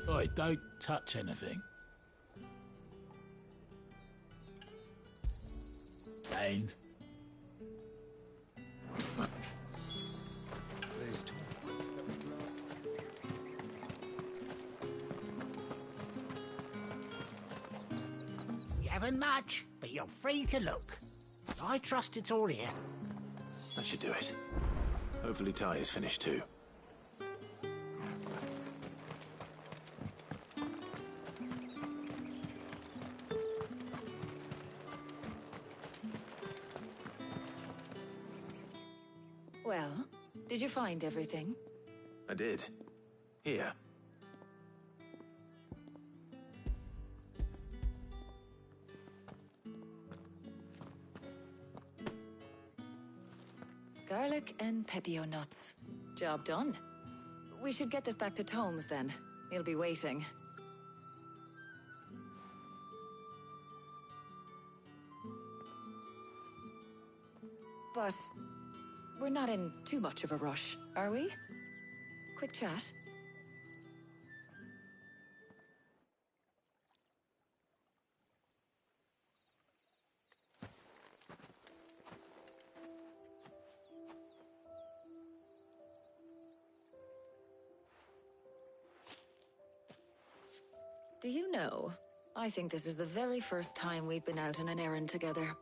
Oi, don't touch anything. And There's talk. You haven't much, but you're free to look. I trust it's all here. That should do it. Hopefully Ty is finished too. Well, did you find everything? I did. Here. Garlic and pepio nuts. Job done. We should get this back to Tomes then. He'll be waiting. But we're not in too much of a rush, are we? Quick chat. Do you know, I think this is the very first time we've been out on an errand together.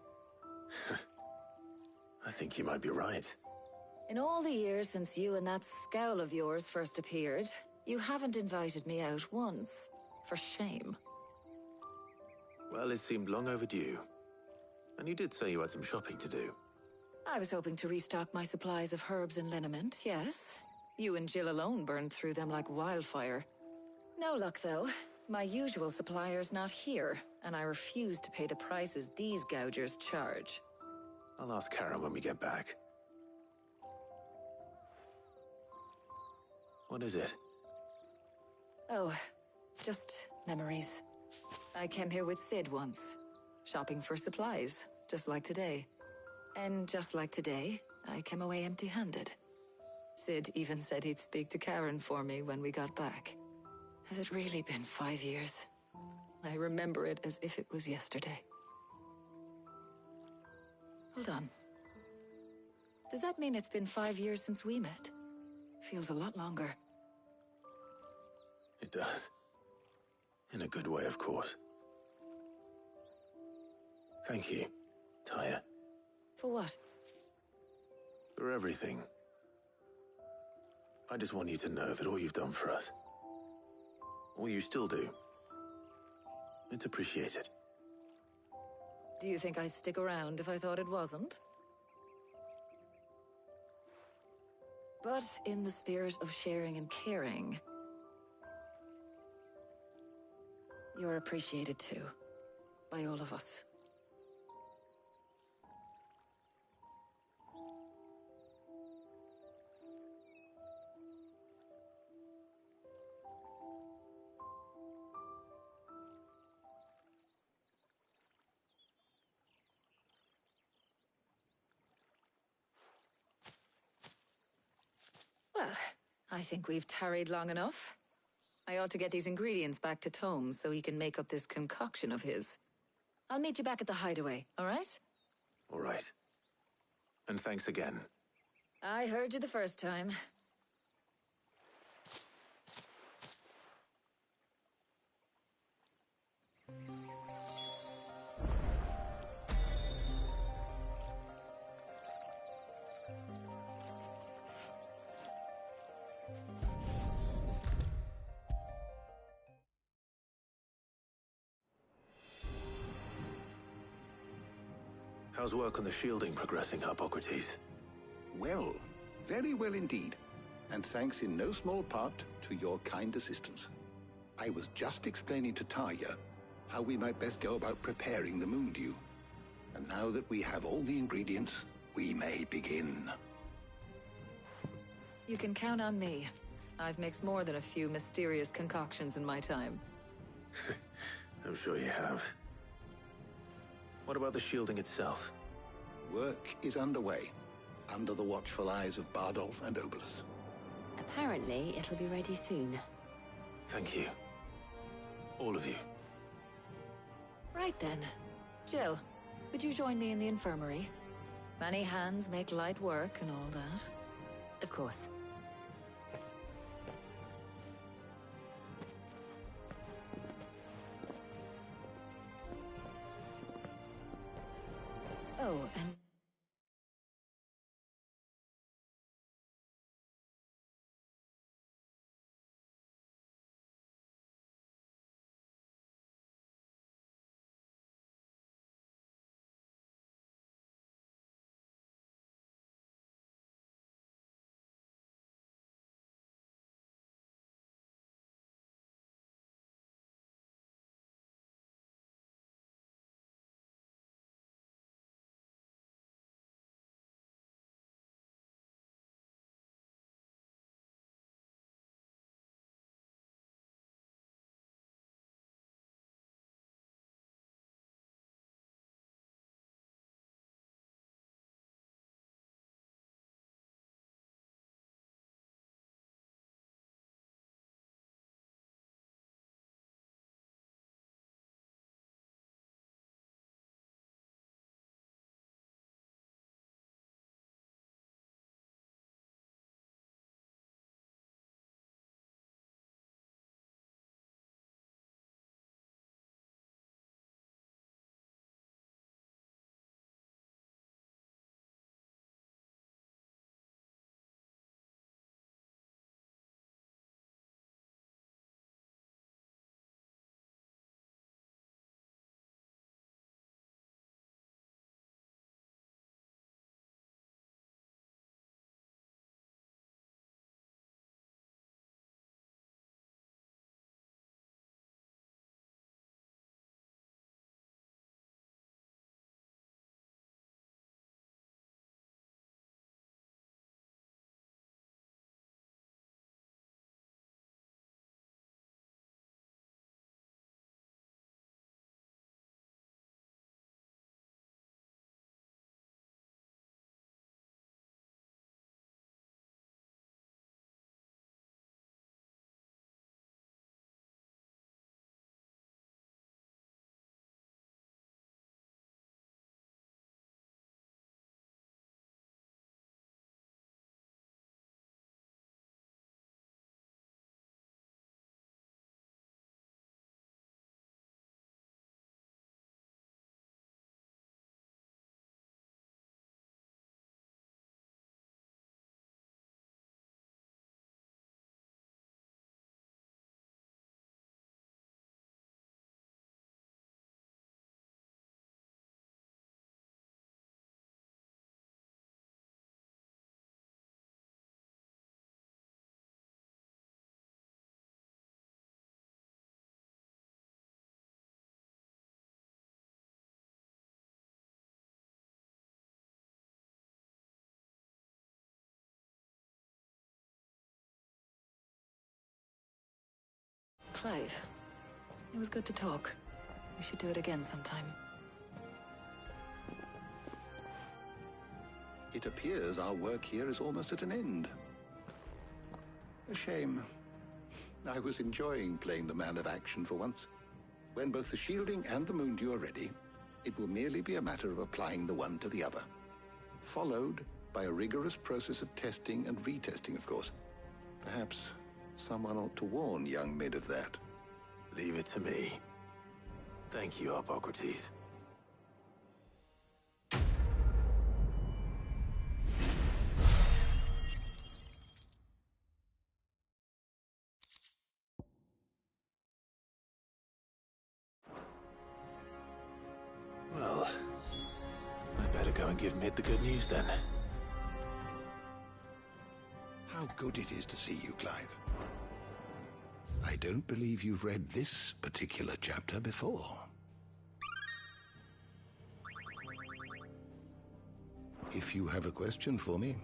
I think you might be right. In all the years since you and that scowl of yours first appeared, you haven't invited me out once. For shame. Well, it seemed long overdue. And you did say you had some shopping to do. I was hoping to restock my supplies of herbs and liniment, yes. You and Jill alone burned through them like wildfire. No luck, though. My usual supplier's not here, and I refuse to pay the prices these gougers charge. I'll ask Karen when we get back. What is it? Oh, just memories. I came here with Sid once, shopping for supplies, just like today. And just like today, I came away empty-handed. Sid even said he'd speak to Karen for me when we got back. Has it really been 5 years? I remember it as if it was yesterday. Hold on. Does that mean it's been 5 years since we met? Feels a lot longer. It does. In a good way, of course. Thank you, Tyre. For what? For everything. I just want you to know that all you've done for us, all you still do, it's appreciated. Do you think I'd stick around if I thought it wasn't? But in the spirit of sharing and caring, you're appreciated too, by all of us. Well, I think we've tarried long enough. I ought to get these ingredients back to Tomes so he can make up this concoction of his. I'll meet you back at the hideaway, all right? All right. And thanks again. I heard you the first time. How's work on the shielding progressing, Hippocrates? Well, very well indeed. and thanks in no small part to your kind assistance. I was just explaining to Tarja how we might best go about preparing the moon dew. And now that we have all the ingredients, we may begin. You can count on me. I've mixed more than a few mysterious concoctions in my time. I'm sure you have. What about the shielding itself? Work is underway, under the watchful eyes of Bardolph and Obolus. Apparently, it'll be ready soon. Thank you. All of you. Right then. Jill, would you join me in the infirmary? Many hands make light work and all that. Of course. Oh, and... Clive, it was good to talk. We should do it again sometime. It appears our work here is almost at an end. A shame. I was enjoying playing the man of action for once. When both the shielding and the moon dew are ready, it will merely be a matter of applying the one to the other. Followed by a rigorous process of testing and retesting, of course. Perhaps someone ought to warn young Mid of that. Leave it to me. Thank you, Hippocrates. Well, I better go and give Mid the good news then. How how good it is to see you, Clive. I don't believe you've read this particular chapter before. If you have a question for me,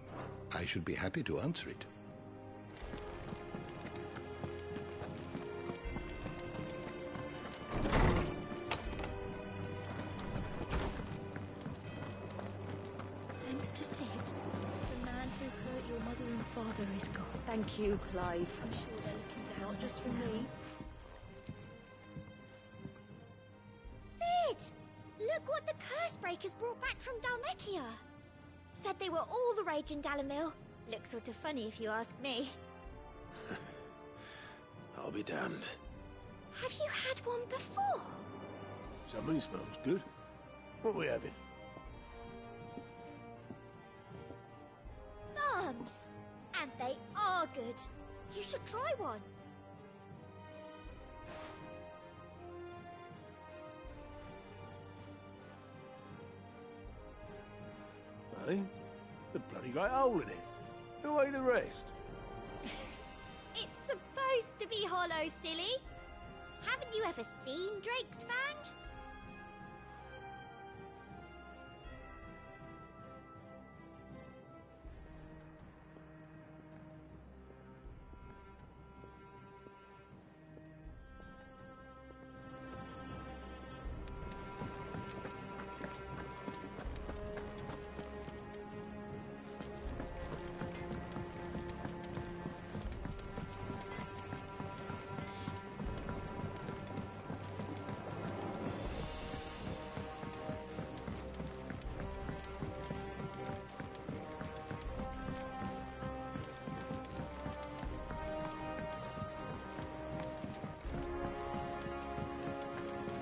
I should be happy to answer it. Thanks to Sid, the man who hurt your mother and father is gone. Thank you, Clive. I'm sure they're looking down. Not just from me. Sid! Look what the Cursebreakers brought back from Dalmekia. Said they were all the rage in Dalamil. Looks sort of funny if you ask me. I'll be damned. Have you had one before? Something smells good. What are we having? Bombs! And they are good. You should try one. Hey? The bloody great hole in it. Who ate the rest? It's supposed to be hollow, silly. Haven't you ever seen Drake's Fang?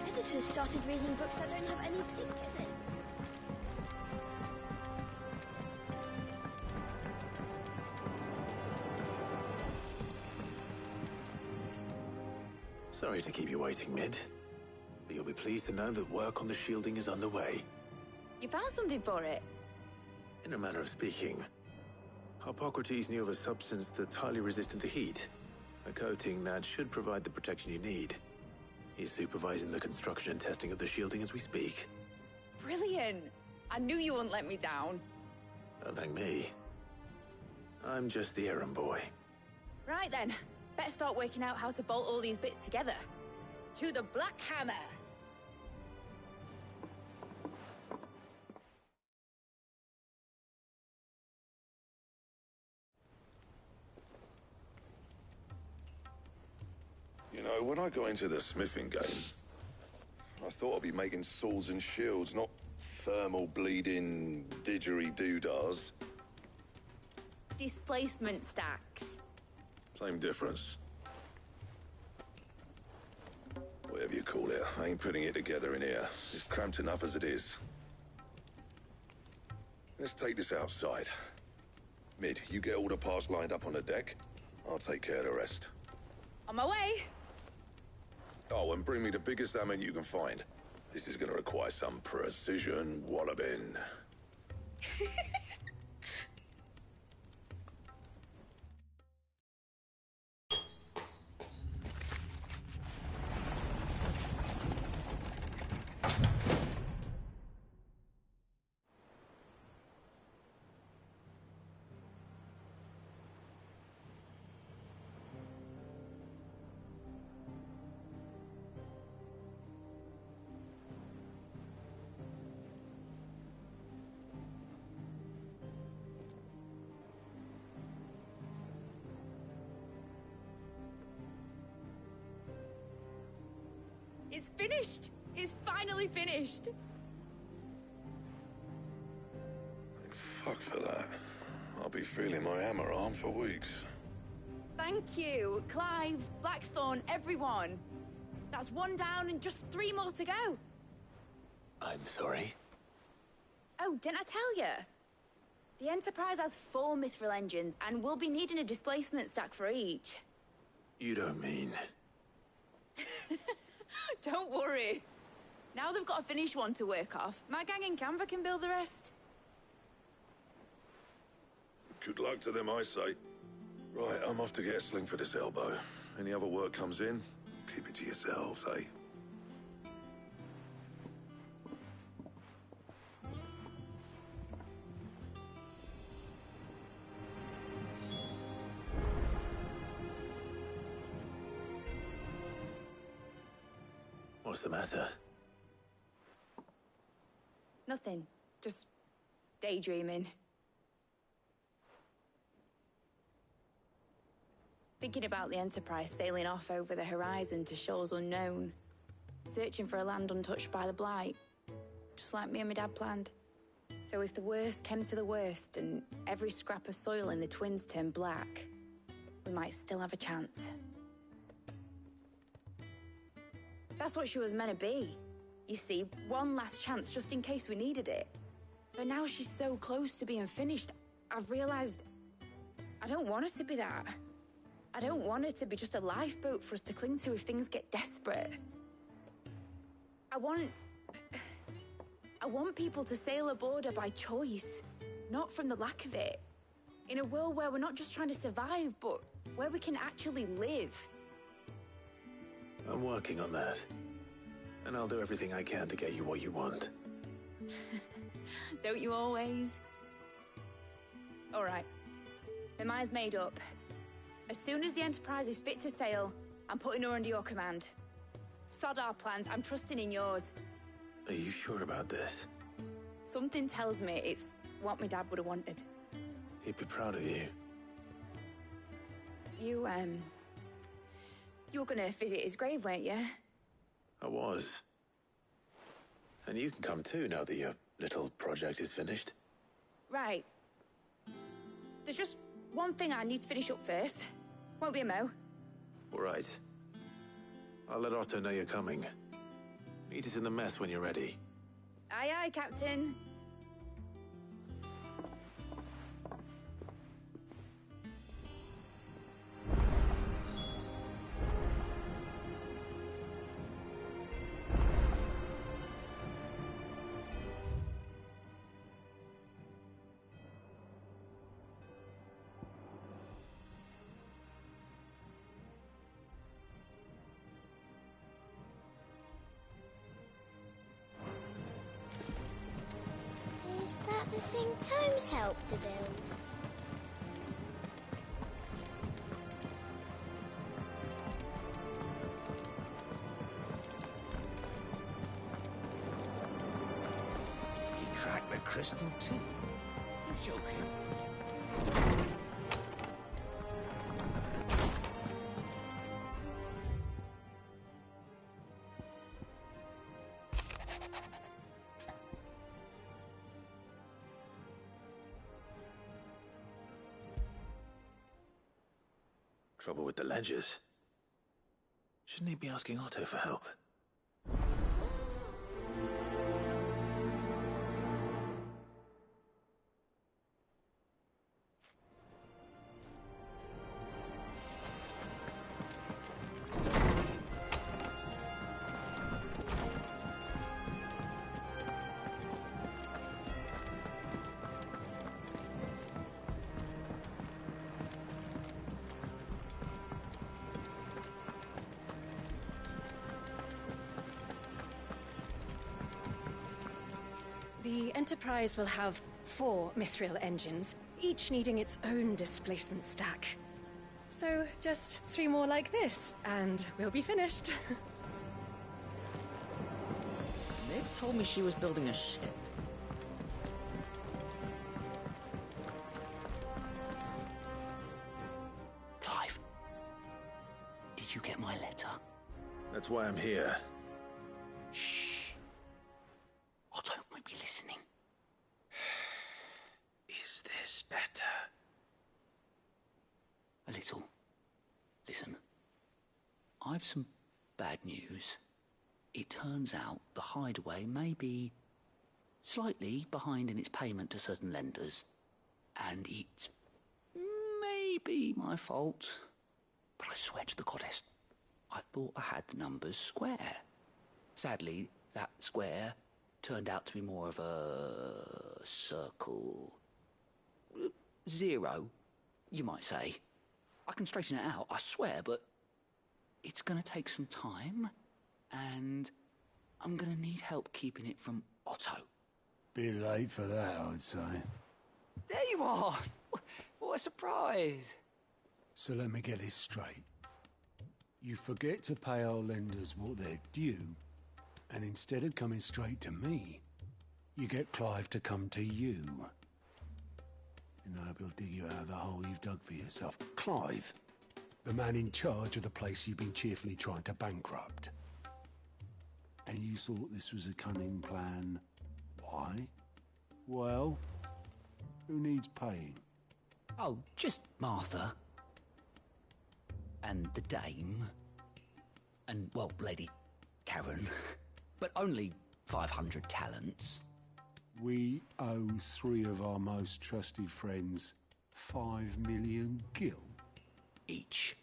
Editors started reading books that don't have any pictures in. Sorry to keep you waiting, Mid. But you'll be pleased to know that work on the shielding is underway. You found something for it? In a manner of speaking, Harpocrates knew of a substance that's highly resistant to heat. A coating that should provide the protection you need. He's supervising the construction and testing of the shielding as we speak. Brilliant! I knew you wouldn't let me down. Don't thank me. I'm just the errand boy. Right then, better start working out how to bolt all these bits together. To the Black Hammer! You know, when I got into the smithing game, I thought I'd be making swords and shields, not thermal bleeding didgeridoo-dahs. Displacement stacks. Same difference. Whatever you call it, I ain't putting it together in here. It's cramped enough as it is. Let's take this outside. Mid, you get all the parts lined up on the deck. I'll take care of the rest. On my way! Oh, and bring me the biggest hammer you can find. This is gonna require some precision walloping. It's finished! It's finally finished! Thank fuck for that. I'll be feeling my hammer arm for weeks. Thank you, Clive, Blackthorn, everyone. That's one down and just 3 more to go. I'm sorry. Oh, didn't I tell you? The Enterprise has 4 mithril engines, and we'll be needing a displacement stack for each. You don't mean... Don't worry. Now they've got a finished one to work off. My gang in Canva can build the rest. Good luck to them, I say. Right, I'm off to get a sling for this elbow. Any other work comes in, keep it to yourselves, eh? What's the matter? Nothing. Just daydreaming. Thinking about the Enterprise sailing off over the horizon to shores unknown. Searching for a land untouched by the Blight. Just like me and my dad planned. So if the worst came to the worst and every scrap of soil in the Twins turned black, we might still have a chance. That's what she was meant to be. You see, one last chance just in case we needed it. But now she's so close to being finished, I've realized I don't want it to be that. I don't want it to be just a lifeboat for us to cling to if things get desperate. I want people to sail aboard her by choice, not from the lack of it. In a world where we're not just trying to survive, but where we can actually live. I'm working on that. And I'll do everything I can to get you what you want. Don't you always? All right. My mind's made up. As soon as the Enterprise is fit to sail, I'm putting her under your command. Sod our plans, I'm trusting in yours. Are you sure about this? Something tells me it's what my dad would have wanted. He'd be proud of you. You were gonna visit his grave, weren't you? I was. And you can come too now that your little project is finished. Right. There's just one thing I need to finish up first. Won't be a mo. All right. I'll let Otto know you're coming. Meet us in the mess when you're ready. Aye, aye, Captain. Is that the thing Tomes helped to build? He cracked the crystal too. You're joking. Trouble with the ledgers. Shouldn't he be asking Otto for help? The Enterprise will have 4 Mithril engines, each needing its own displacement stack. So just 3 more like this, and we'll be finished. Meg told me she was building a ship. Clive, did you get my letter? That's why I'm here. Shh. Otto might be listening. Is this better? A little. Listen. I've some bad news. It turns out the Hideaway may be slightly behind in its payment to certain lenders. And it may be my fault. But I swear to the goddess, I thought I had the numbers square. Sadly, that square turned out to be more of a circle. 0, you might say. I can straighten it out, I swear, but it's gonna take some time, and I'm gonna need help keeping it from Otto. Bit late for that, I'd say. There you are! What a surprise! So let me get this straight. You forget to pay our lenders what they're due, and instead of coming straight to me, you get Clive to come to you. In the hope he'll dig you out of the hole you've dug for yourself. Clive, the man in charge of the place you've been cheerfully trying to bankrupt. And you thought this was a cunning plan. Why? Well, who needs paying? Oh, just Martha. And the Dame. And, well, Lady Karen. But only 500 talents. We owe 3 of our most trusted friends 5 million gil. Each.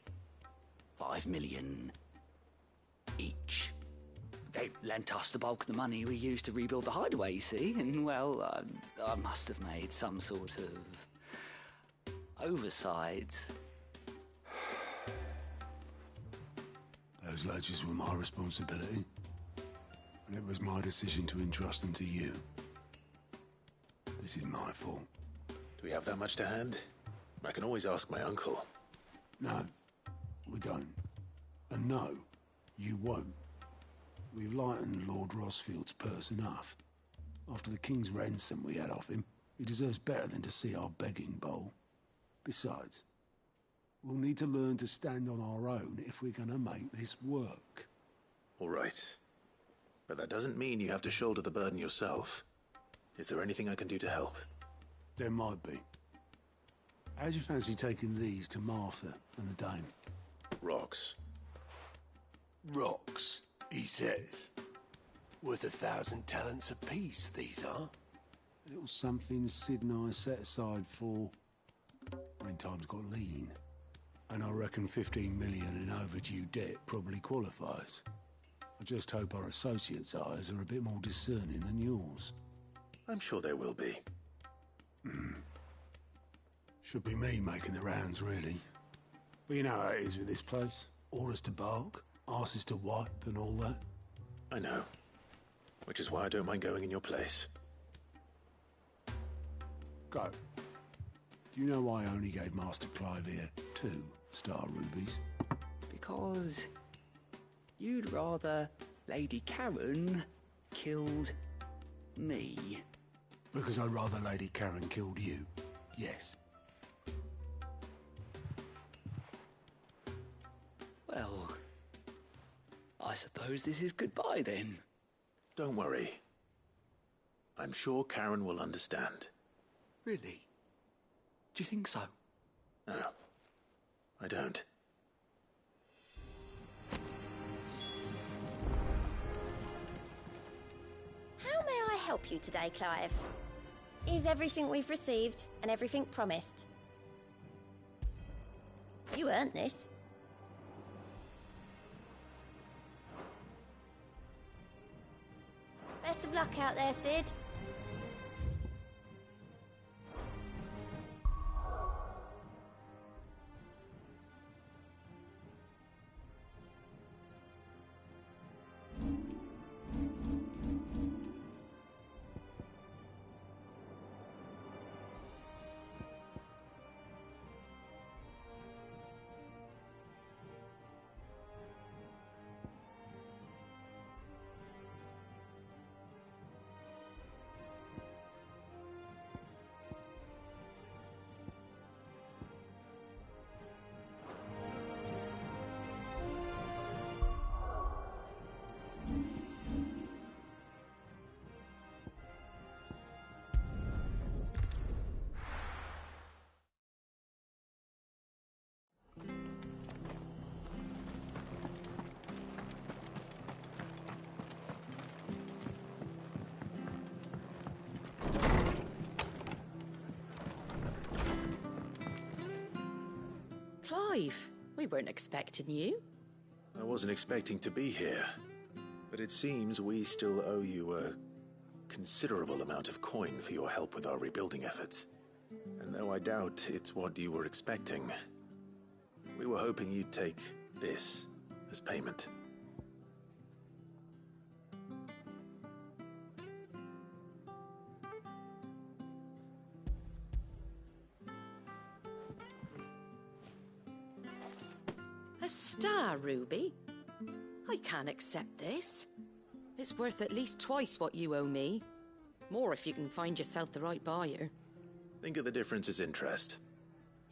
5 million each. They lent us the bulk of the money we used to rebuild the hideaway, you see, and, well, I must have made some sort of oversight. Those ledgers were my responsibility, and it was my decision to entrust them to you. This is my fault. Do we have that much to hand? I can always ask my uncle. No, we don't. And no, you won't. We've lightened Lord Rosfield's purse enough. After the king's ransom we had off him, he deserves better than to see our begging bowl. Besides, we'll need to learn to stand on our own if we're gonna make this work. All right. But that doesn't mean you have to shoulder the burden yourself. Is there anything I can do to help? There might be. How'd you fancy taking these to Martha and the Dame? Rocks. Rocks, he says. Worth 1,000 talents apiece, these are. A little something Sid and I set aside for when times got lean. And I reckon 15 million in overdue debt probably qualifies. I just hope our associates' eyes are a bit more discerning than yours. I'm sure there will be. Should be me making the rounds, really. But you know how it is with this place. Orders to bark, arses to wipe, and all that. I know. Which is why I don't mind going in your place. Go. Do you know why I only gave Master Clive here 2 star rubies? Because you'd rather Lady Karen killed me. Because I'd rather Lady Karen killed you. Yes. Well, I suppose this is goodbye then. Don't worry. I'm sure Karen will understand. Really? Do you think so? No, I don't. How may I help you today, Clive? Is everything we've received and everything promised? You earned this. Best of luck out there, Sid. Clive, we weren't expecting you. I wasn't expecting to be here. But it seems we still owe you a considerable amount of coin for your help with our rebuilding efforts. And though I doubt it's what you were expecting, We were hoping you'd take this as payment. A star ruby? I can't accept this. It's worth at least twice what you owe me. More if you can find yourself the right buyer. Think of the difference as interest.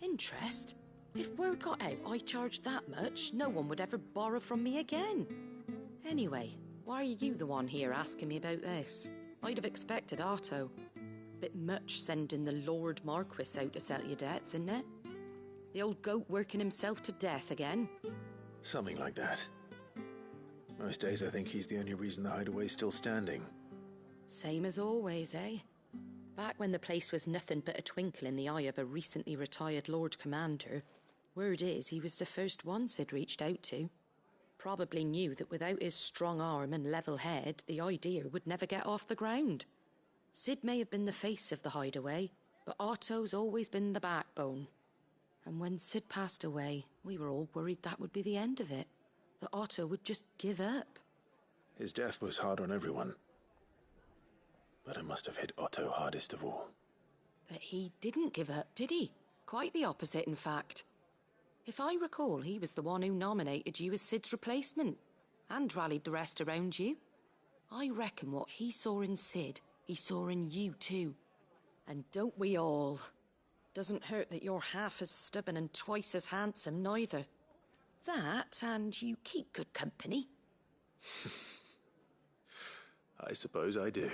Interest? If word got out I charged that much, no one would ever borrow from me again. Anyway, why are you the one here asking me about this? I'd have expected Otto. Bit much sending the Lord Marquis out to settle your debts, isn't it? The old goat working himself to death again? Something like that. Most days I think he's the only reason the hideaway's still standing. Same as always, eh? Back when the place was nothing but a twinkle in the eye of a recently retired Lord Commander, word is he was the first one Sid reached out to. Probably knew that without his strong arm and level head, the idea would never get off the ground. Sid may have been the face of the hideaway, but Otto's always been the backbone. And when Sid passed away, we were all worried that would be the end of it. That Otto would just give up. His death was hard on everyone. But it must have hit Otto hardest of all. But he didn't give up, did he? Quite the opposite, in fact. If I recall, he was the one who nominated you as Sid's replacement, and rallied the rest around you. I reckon what he saw in Sid, he saw in you too. And don't we all? Doesn't hurt that you're half as stubborn and twice as handsome, neither. That, and you keep good company. I suppose I do.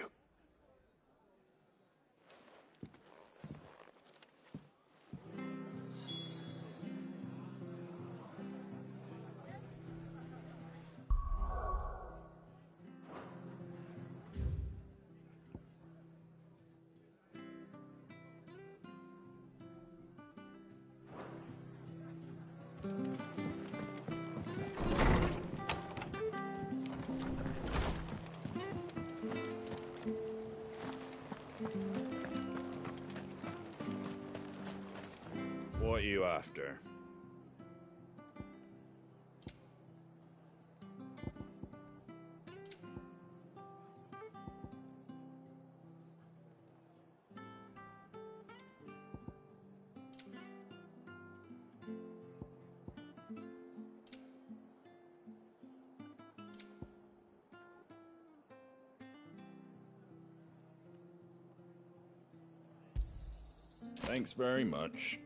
What are you after? Thanks very much.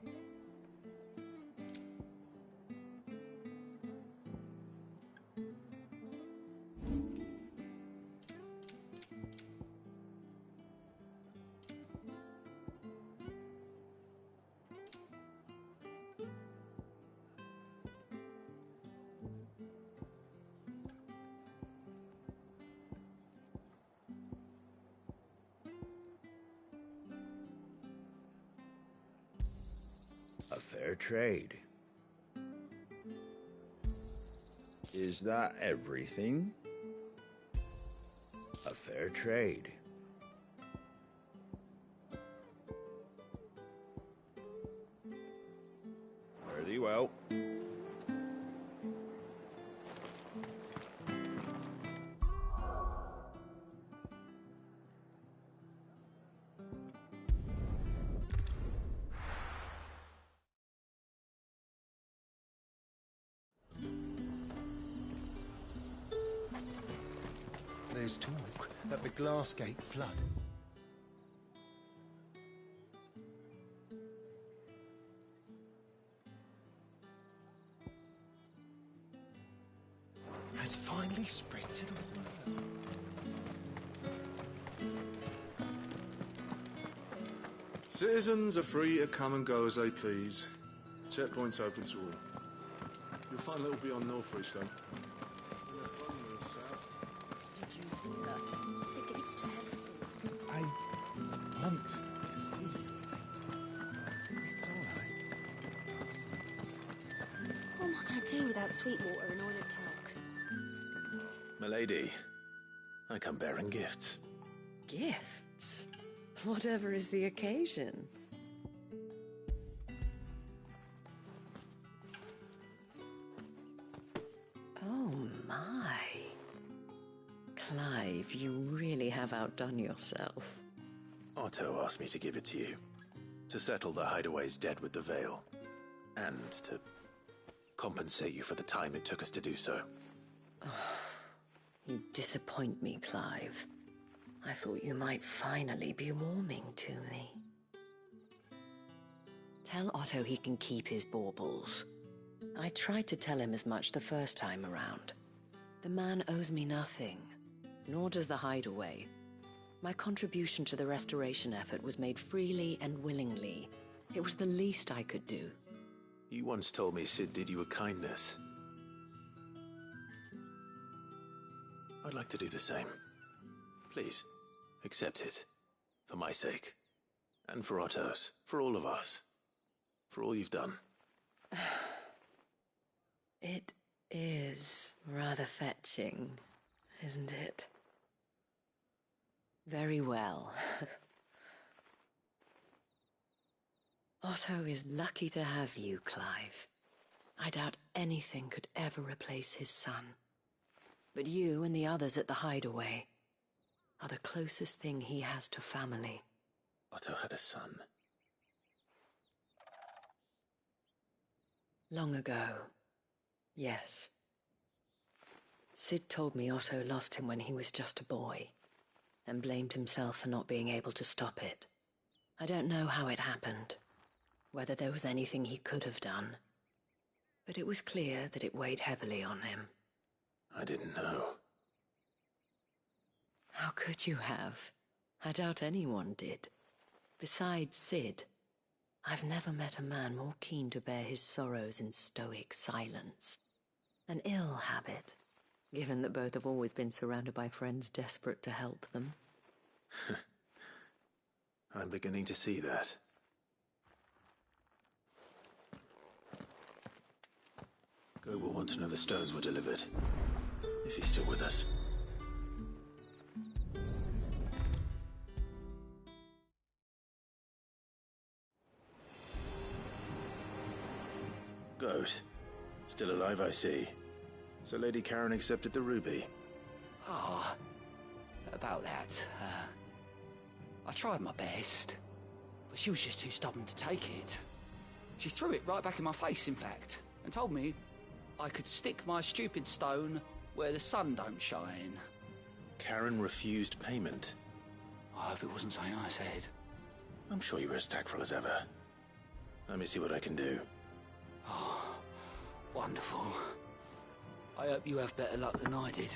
A fair trade. Is that everything? A fair trade. Very well. There's talk that the Glassgate flood has finally spread to the world. Citizens are free to come and go as they please. Checkpoints open to all. You'll find a little beyond Northridge, though. I want to see you. It's all right. What am I going to do without Sweetwater and Oil of Talk? Milady, I come bearing gifts. Gifts? Whatever is the occasion. My. Clive, you really have outdone yourself. Otto asked me to give it to you. To settle the Hideaway's debt with the Veil. And to compensate you for the time it took us to do so. You disappoint me, Clive. I thought you might finally be warming to me. Tell Otto he can keep his baubles. I tried to tell him as much the first time around. The man owes me nothing, nor does the Hideaway. My contribution to the restoration effort was made freely and willingly. It was the least I could do. You once told me Sid did you a kindness. I'd like to do the same. Please, accept it. For my sake. And for Otto's. For all of us. For all you've done. It is rather fetching, isn't it? Very well. Otto is lucky to have you, Clive. I doubt anything could ever replace his son. But you and the others at the Hideaway are the closest thing he has to family. Otto had a son. Long ago, yes. Sid told me Otto lost him when he was just a boy, and blamed himself for not being able to stop it. I don't know how it happened, whether there was anything he could have done, but it was clear that it weighed heavily on him. I didn't know. How could you have? I doubt anyone did. Besides Sid, I've never met a man more keen to bear his sorrows in stoic silence. An ill habit, given that both have always been surrounded by friends desperate to help them. I'm beginning to see that. Go will want to know the stones were delivered. If he's still with us. Goat. Still alive, I see. So Lady Karen accepted the ruby. Ah, about that. I tried my best, but she was just too stubborn to take it. She threw it right back in my face, in fact, and told me I could stick my stupid stone where the sun don't shine. Karen refused payment. I hope it wasn't something I said. I'm sure you were as tactful as ever. Let me see what I can do. Oh, wonderful. I hope you have better luck than I did.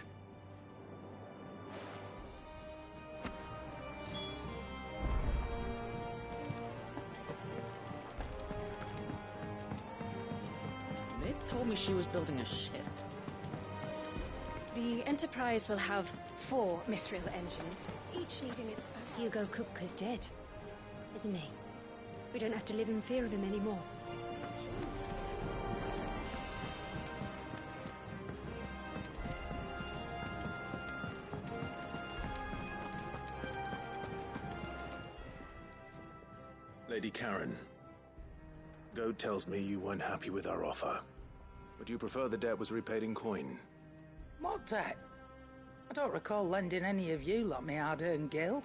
They told me she was building a ship. The Enterprise will have 4 Mithril engines, each needing its own... Hugo Kupka's dead, isn't he? We don't have to live in fear of him anymore. Lady Karen, Goad tells me you weren't happy with our offer. Would you prefer the debt was repaid in coin? What debt? I don't recall lending any of you lot me hard-earned gil.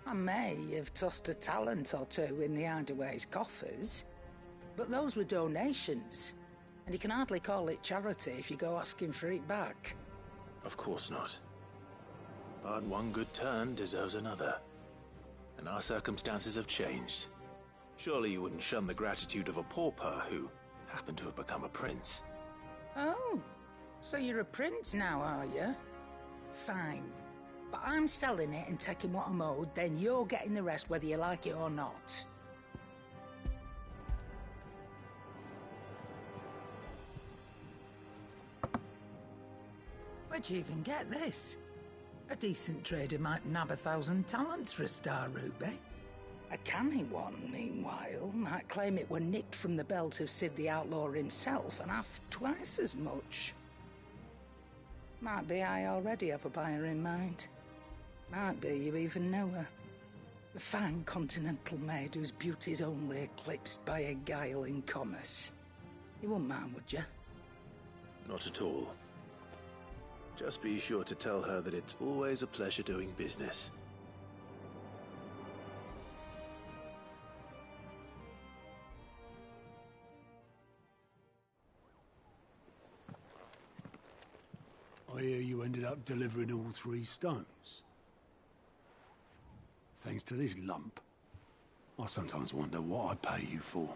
I may have tossed a talent or two in the Hideaway's coffers, but those were donations, and you can hardly call it charity if you go asking for it back. Of course not. But one good turn deserves another. And our circumstances have changed. Surely you wouldn't shun the gratitude of a pauper who happened to have become a prince. Oh, so you're a prince now, are you? Fine. But I'm selling it and taking what I'm owed, then you're getting the rest whether you like it or not. Where'd you even get this? A decent trader might nab 1,000 talents for a star ruby. A canny one, meanwhile, might claim it were nicked from the belt of Sid the Outlaw himself and ask twice as much. Might be I already have a buyer in mind. Might be you even know her. A fine continental maid whose beauty's only eclipsed by a guile in commerce. You wouldn't mind, would you? Not at all. Just be sure to tell her that it's always a pleasure doing business. I hear you ended up delivering all 3 stones. Thanks to this lump. I sometimes wonder what I'd pay you for.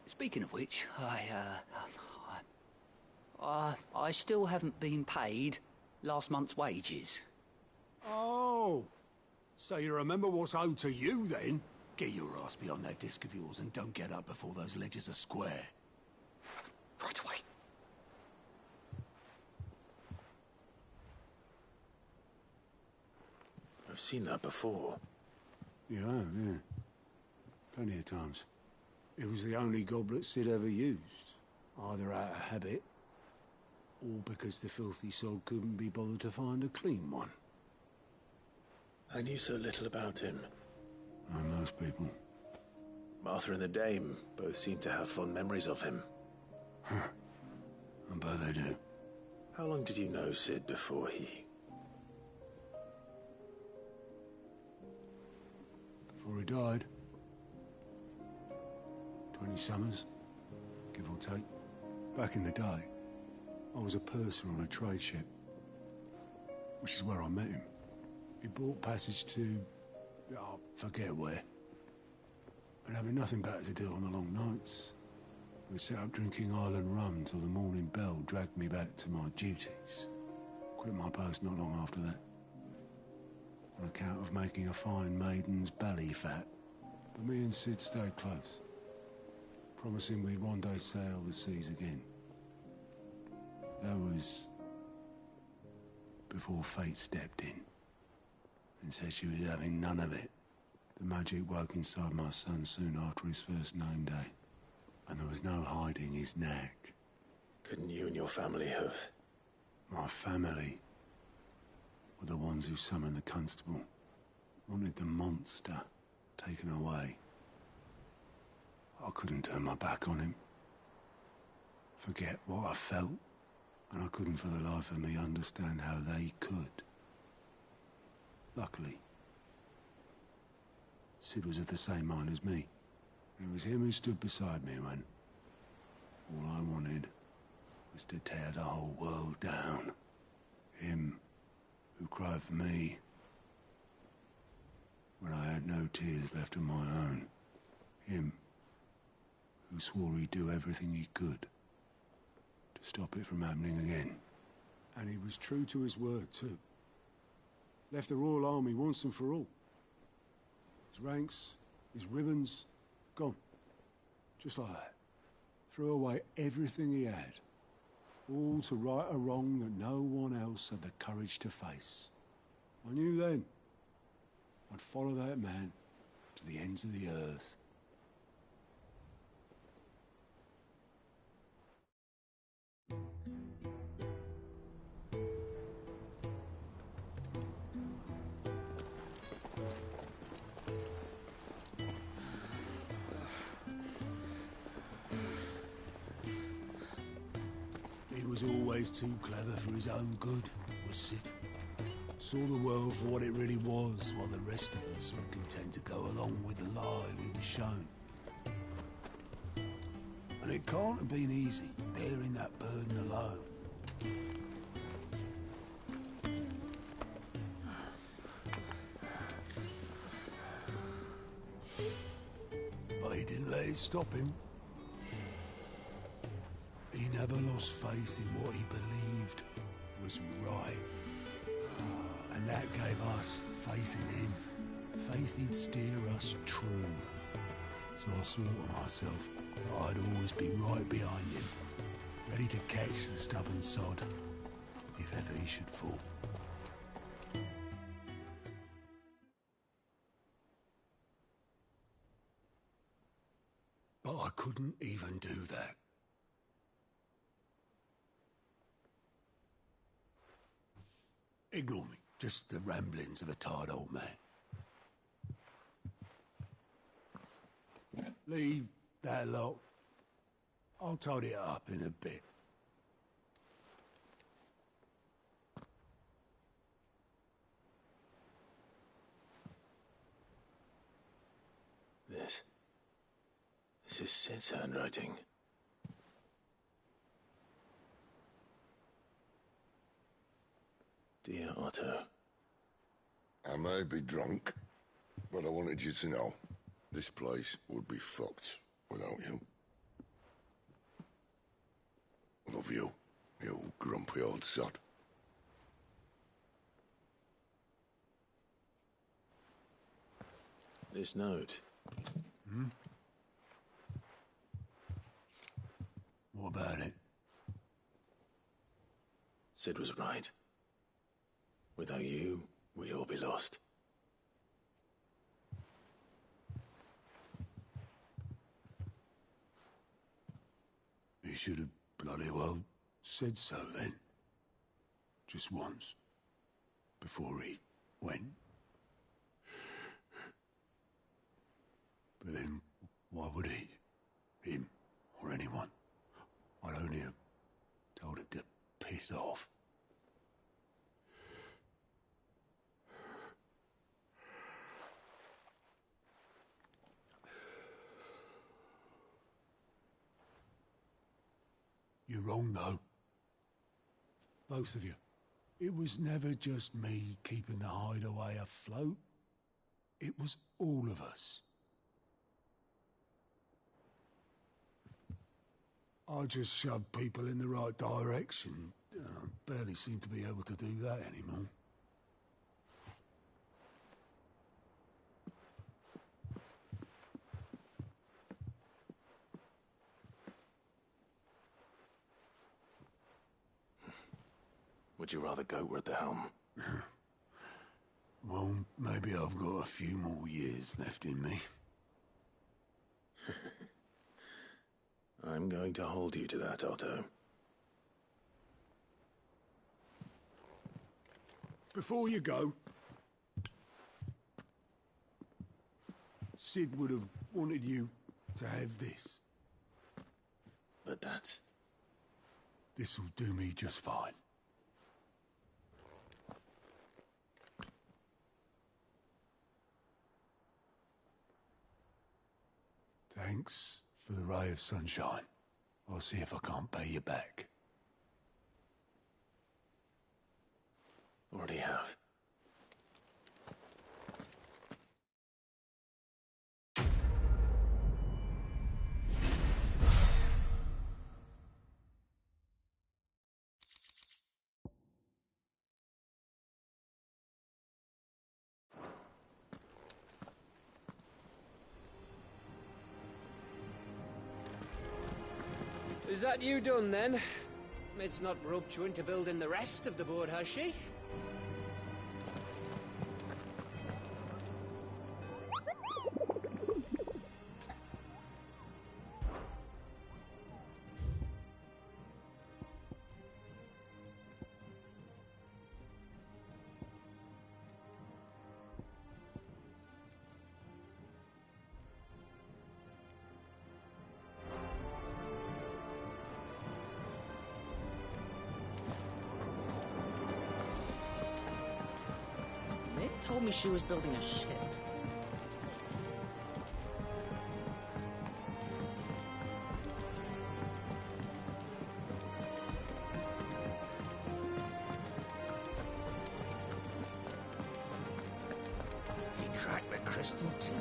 Speaking of which, I still haven't been paid last month's wages. Oh, so you remember what's owed to you then? Get your ass behind that disc of yours and don't get up before those ledgers are square. Right away. I've seen that before. You have, yeah. Plenty of times. It was the only goblet Sid ever used. Either out of habit, or because the filthy sod couldn't be bothered to find a clean one. I knew so little about him. Like most people. Martha and the Dame both seem to have fond memories of him. I bet they do. How long did you know Sid before he... Before he died? 20 summers, give or take. Back in the day, I was a purser on a trade ship, which is where I met him. He bought passage to... I forget where. And having nothing better to do on the long nights, we sat up drinking island rum till the morning bell dragged me back to my duties. Quit my post not long after that. On account of making a fine maiden's belly fat. But me and Sid stayed close, promising we'd one day sail the seas again. That was before fate stepped in and said she was having none of it. The magic woke inside my son soon after his first name day, and there was no hiding his knack. Couldn't you and your family have... My family were the ones who summoned the constable, wanted the monster taken away. I couldn't turn my back on him, forget what I felt, and I couldn't for the life of me understand how they could. Luckily, Sid was of the same mind as me. It was him who stood beside me when all I wanted was to tear the whole world down. Him who cried for me when I had no tears left of my own. Him who swore he'd do everything he could to stop it from happening again. And he was true to his word, too. Left the Royal Army once and for all. His ranks, his ribbons, gone. Just like that. Threw away everything he had. All to right a wrong that no one else had the courage to face. I knew then I'd follow that man to the ends of the earth. He was always too clever for his own good, was Sid. Saw the world for what it really was, while the rest of us were content to go along with the lie we were shown. And it can't have been easy, bearing that burden alone. But he didn't let it stop him. He never lost faith in what he believed was right. And that gave us faith in him. Faith he'd steer us true. So I swore to myself that I'd always be right behind him, ready to catch the stubborn sod, if ever he should fall. But I couldn't even do that. Ignore me. Just the ramblings of a tired old man. Leave that lot. I'll tidy it up in a bit. This is Sid's handwriting. Dear Otto. I may be drunk, but I wanted you to know this place would be fucked without you. Love you, you grumpy old sod. This note. Hmm? What about it? Sid was right. Without you, we'd all be lost. He should have bloody well said so then. Just once. Before he went. But then, why would he? Him, or anyone. I'd only have told him to piss off. You're wrong, though. Both of you. It was never just me keeping the hideaway afloat. It was all of us. I just shoved people in the right direction. I barely seem to be able to do that anymore. Would you rather go at the helm? Well, maybe I've got a few more years left in me. I'm going to hold you to that, Otto. Before you go, Sid would have wanted you to have this. But that's... This'll do me just fine. Thanks for the ray of sunshine. I'll see if I can't pay you back. Already have. Is that you done, then? It's not roped you into building the rest of the boat, has she? Told me she was building a ship. He cracked the crystal too.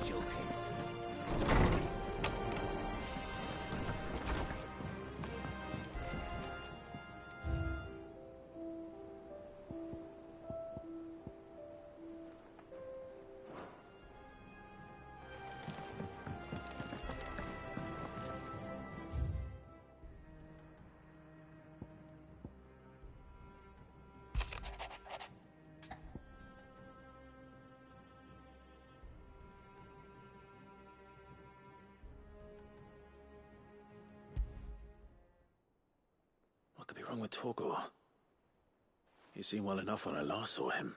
You're joking. What could be wrong with Torgor? He seemed well enough when I last saw him.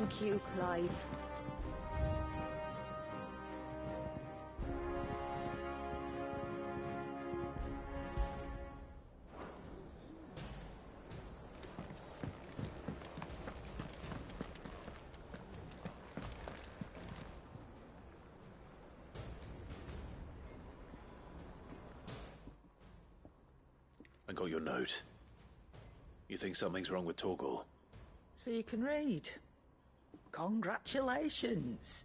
Thank you, Clive. I got your note. You think something's wrong with Torgal? So you can read. Congratulations.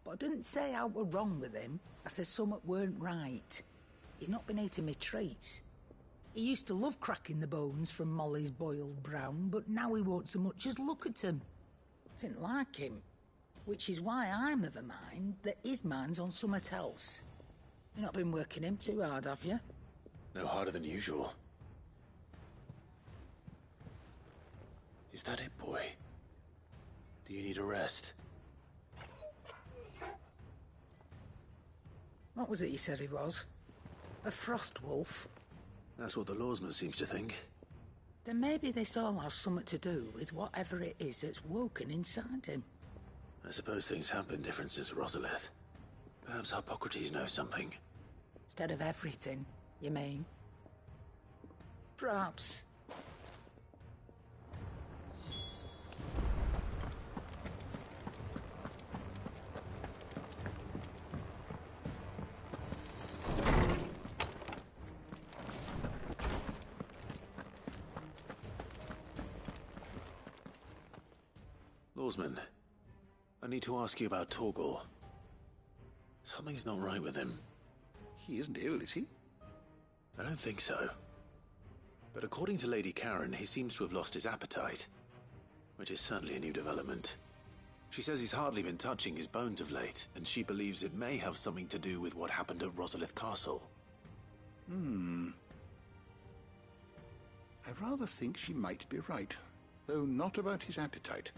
But I didn't say how we're wrong with him. I said something weren't right. He's not been eating me treats. He used to love cracking the bones from Molly's boiled brown, but now he won't so much as look at 'em. Didn't like him. Which is why I'm of a mind that his mind's on something else. You've not been working him too hard, have you? No harder than usual. Is that it, boy? Do you need a rest? What was it you said he was? A frost wolf? That's what the lawsman seems to think. Then maybe this all has something to do with whatever it is that's woken inside him. I suppose things have been different since Rosalith. Perhaps Hippocrates knows something. Instead of everything, you mean? Perhaps. Lawsman, I need to ask you about Torgal. Something's not right with him. He isn't ill, is he? I don't think so. But according to Lady Karen, he seems to have lost his appetite, which is certainly a new development. She says he's hardly been touching his bones of late, and she believes it may have something to do with what happened at Rosalith Castle. I rather think she might be right, though not about his appetite.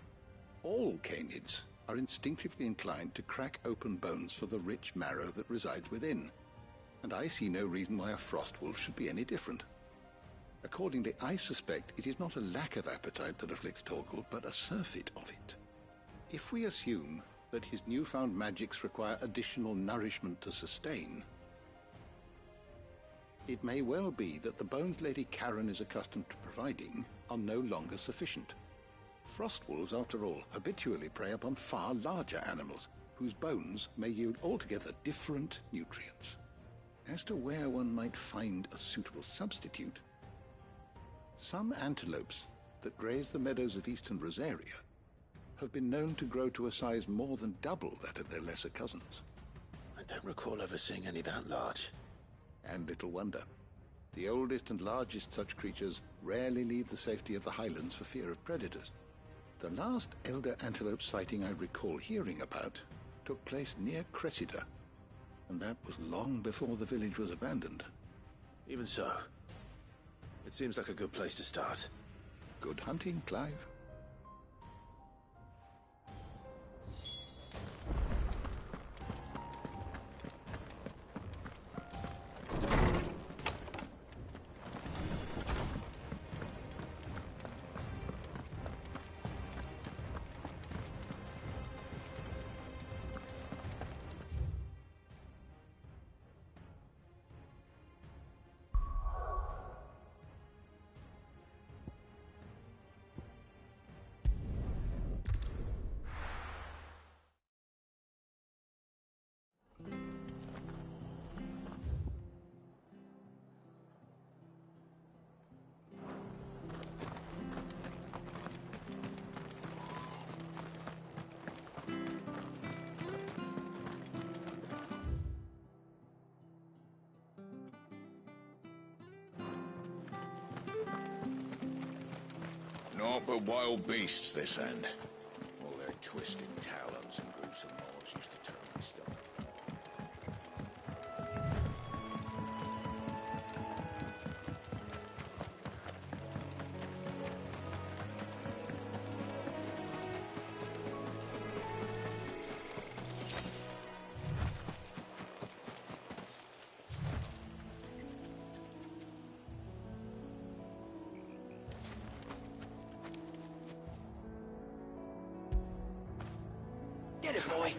All canids are instinctively inclined to crack open bones for the rich marrow that resides within, and I see no reason why a frostwolf should be any different. Accordingly, I suspect it is not a lack of appetite that afflicts Torgal, but a surfeit of it. If we assume that his newfound magics require additional nourishment to sustain, it may well be that the bones Lady Karen is accustomed to providing are no longer sufficient. Frostwolves, after all, habitually prey upon far larger animals, whose bones may yield altogether different nutrients. As to where one might find a suitable substitute, some antelopes that graze the meadows of eastern Rosaria have been known to grow to a size more than double that of their lesser cousins. I don't recall ever seeing any that large. And little wonder. The oldest and largest such creatures rarely leave the safety of the highlands for fear of predators. The last elder antelope sighting I recall hearing about took place near Cressida, and that was long before the village was abandoned. Even so, it seems like a good place to start. Good hunting, Clive. Naught but wild beasts, this end. All their twisted talons and gruesome maws used to turn my stomach. Get it, boy.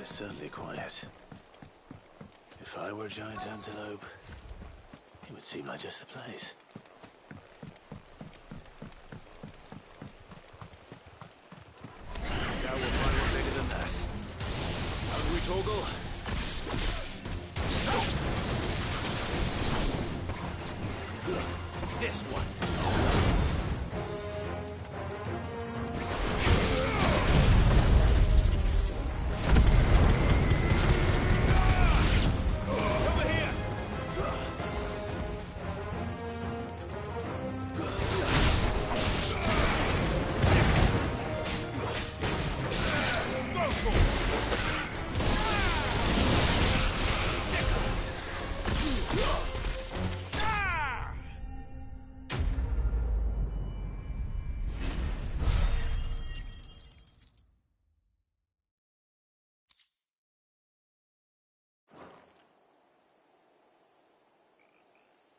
Certainly quiet. If I were a giant antelope, it would seem like just the place. Now we'll find one bigger than that. Hungry, Torgal? This one.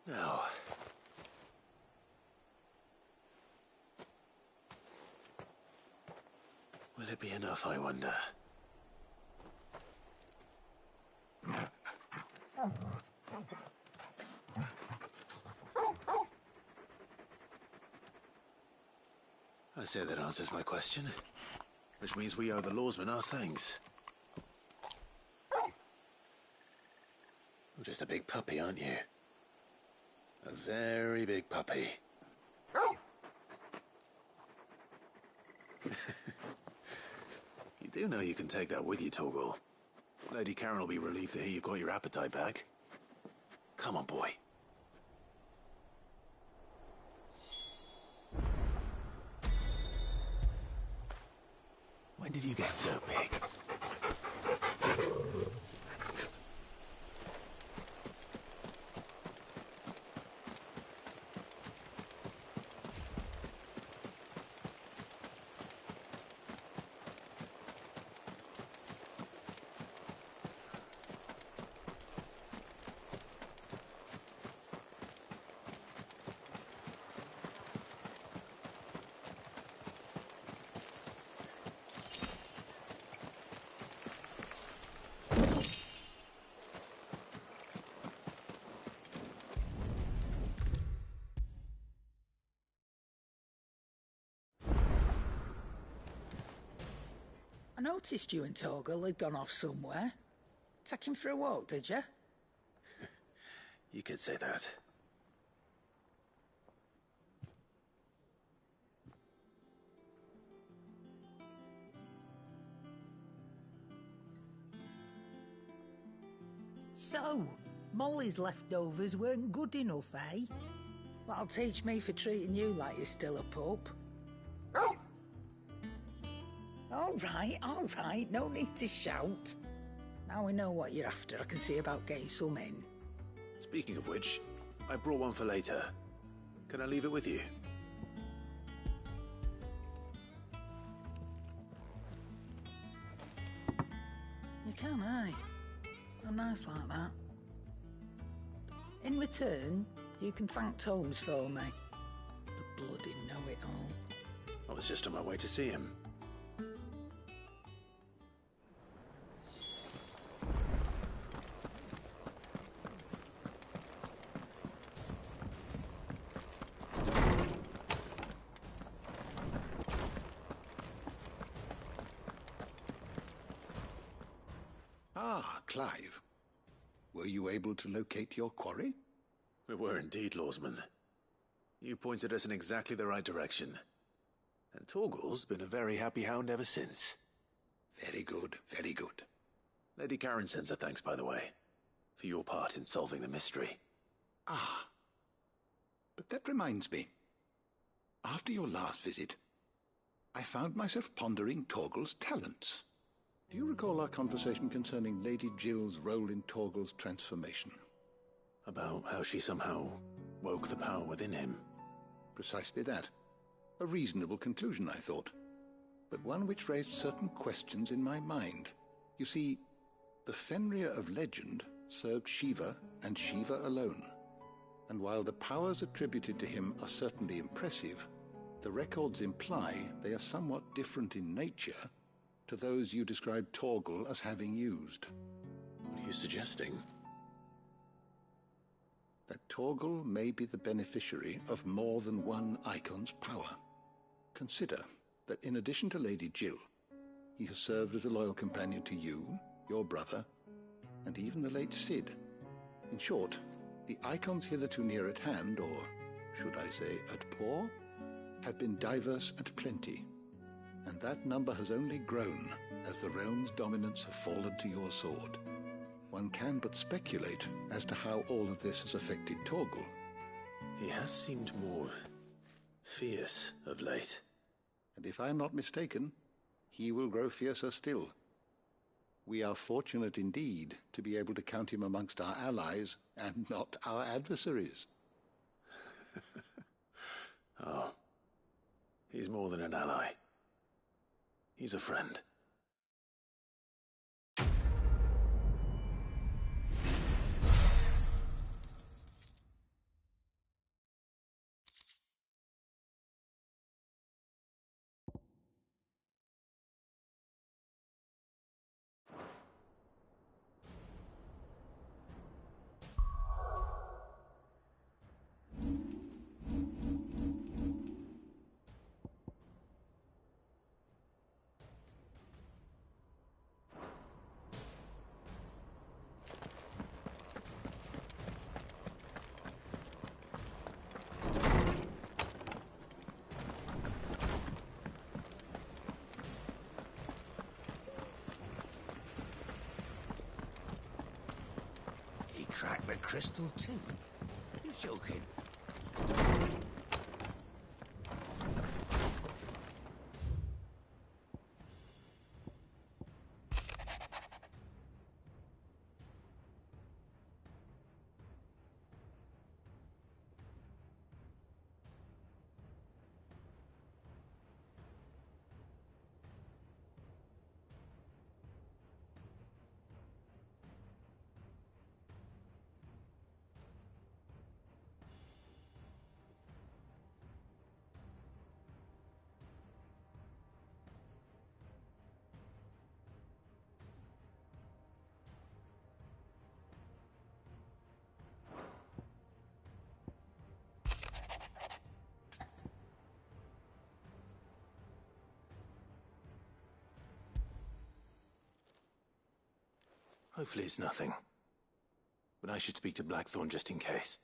Now, will it be enough, I wonder? I say that answers my question, which means we owe the lawsman our thanks. You're just a big puppy, aren't you? A very big puppy. You do know you can take that with you, Torgal. Lady Karen will be relieved to hear you've got your appetite back. Come on, boy. get so big? I noticed you and Torgal had gone off somewhere. Take him for a walk, did you? You could say that. So, Molly's leftovers weren't good enough, eh? That'll teach me for treating you like you're still a pup. All right, no need to shout. Now we know what you're after, I can see about getting some in. Speaking of which, I brought one for later. Can I leave it with you? You can, aye. I'm nice like that. In return, you can thank Tomes for me. The bloody know-it-all. I was just on my way to see him. Ah, Clive. Were you able to locate your quarry? We were indeed, Lawsman. You pointed us in exactly the right direction. And Torgal's been a very happy hound ever since. Very good, very good. Lady Karen sends her thanks, by the way, for your part in solving the mystery. Ah. But that reminds me. After your last visit, I found myself pondering Torgal's talents. Do you recall our conversation concerning Lady Jill's role in Torgal's transformation? About how she somehow woke the power within him. Precisely that. A reasonable conclusion, I thought. But one which raised certain questions in my mind. You see, the Fenrir of legend served Shiva and Shiva alone. And while the powers attributed to him are certainly impressive, the records imply they are somewhat different in nature to those you described Torgal as having used. What are you suggesting? That Torgal may be the beneficiary of more than one Icon's power. Consider that in addition to Lady Jill, he has served as a loyal companion to you, your brother, and even the late Cid. In short, the Icons hitherto near at hand, or should I say at paw, have been diverse and plenty. And that number has only grown as the realm's dominance have fallen to your sword. One can but speculate as to how all of this has affected Torgal. He has seemed more fierce of late. And if I am not mistaken, he will grow fiercer still. We are fortunate indeed to be able to count him amongst our allies and not our adversaries. Oh, he's more than an ally. He's a friend. Crack the crystal too? You're joking. Hopefully it's nothing. But I should speak to Blackthorn just in case.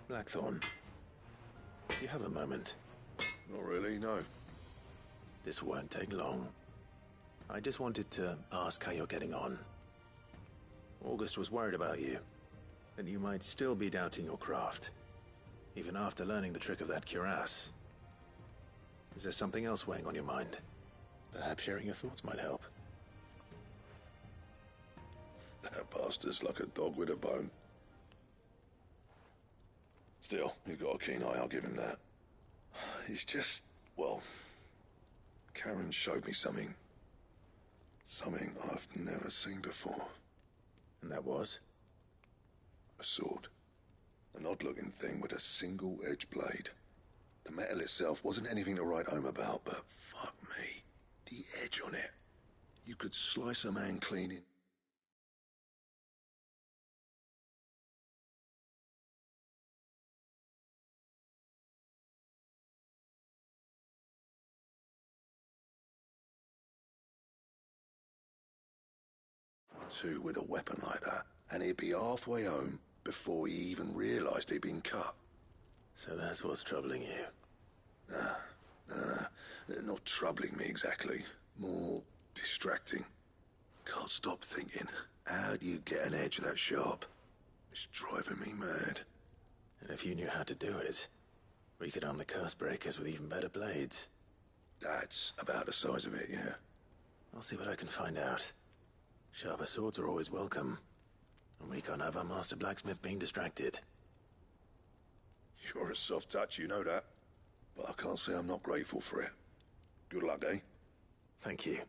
Blackthorn, do you have a moment? Not really, no. This won't take long. I just wanted to ask how you're getting on. August was worried about you, that you might still be doubting your craft, even after learning the trick of that cuirass. Is there something else weighing on your mind? Perhaps sharing your thoughts might help. That bastard's like a dog with a bone. Still, you've got a keen eye, I'll give him that. He's just, well, Karen showed me something. Something I've never seen before. And that was? A sword. An odd-looking thing with a single-edged blade. The metal itself wasn't anything to write home about, but fuck me, the edge on it. You could slice a man clean in. Two with a weapon like that, and he'd be halfway home before he even realised he'd been cut. So that's what's troubling you? Nah. Not troubling me exactly. More distracting. Can't stop thinking, how do you get an edge that sharp? It's driving me mad. And if you knew how to do it, we could arm the curse breakers with even better blades. That's about the size of it, yeah. I'll see what I can find out. Sharper swords are always welcome. And we can't have our master blacksmith being distracted. You're a soft touch, you know that. But I can't say I'm not grateful for it. Good luck, eh? Thank you.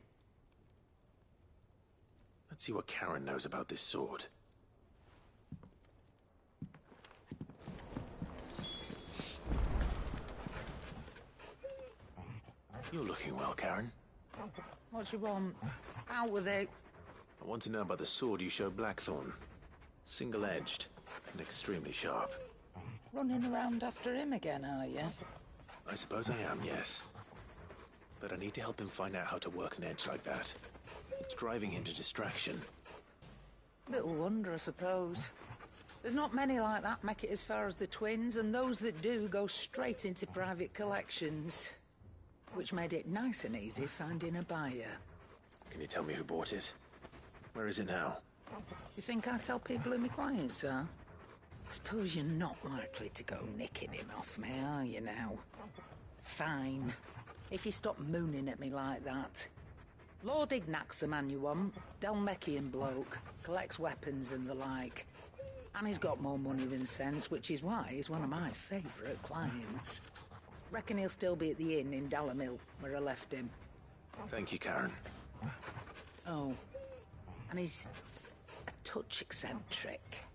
Let's see what Karen knows about this sword. You're looking well, Karen. What you want? Out with it. I want to know about the sword you showed Blackthorn. Single-edged and extremely sharp. Running around after him again, are you? I suppose I am, yes. But I need to help him find out how to work an edge like that. It's driving him to distraction. Little wonder, I suppose. There's not many like that make it as far as the twins, and those that do go straight into private collections. Which made it nice and easy finding a buyer. Can you tell me who bought it? Where is it now? You think I tell people who my clients are? Suppose you're not likely to go nicking him off me, are you now? Fine. If you stop mooning at me like that. Lord Ignac's the man you want. Dalmekian bloke. Collects weapons and the like. And he's got more money than sense, which is why he's one of my favourite clients. Reckon he'll still be at the inn in Dalamil, where I left him. Thank you, Karen. Oh. And he's a touch eccentric,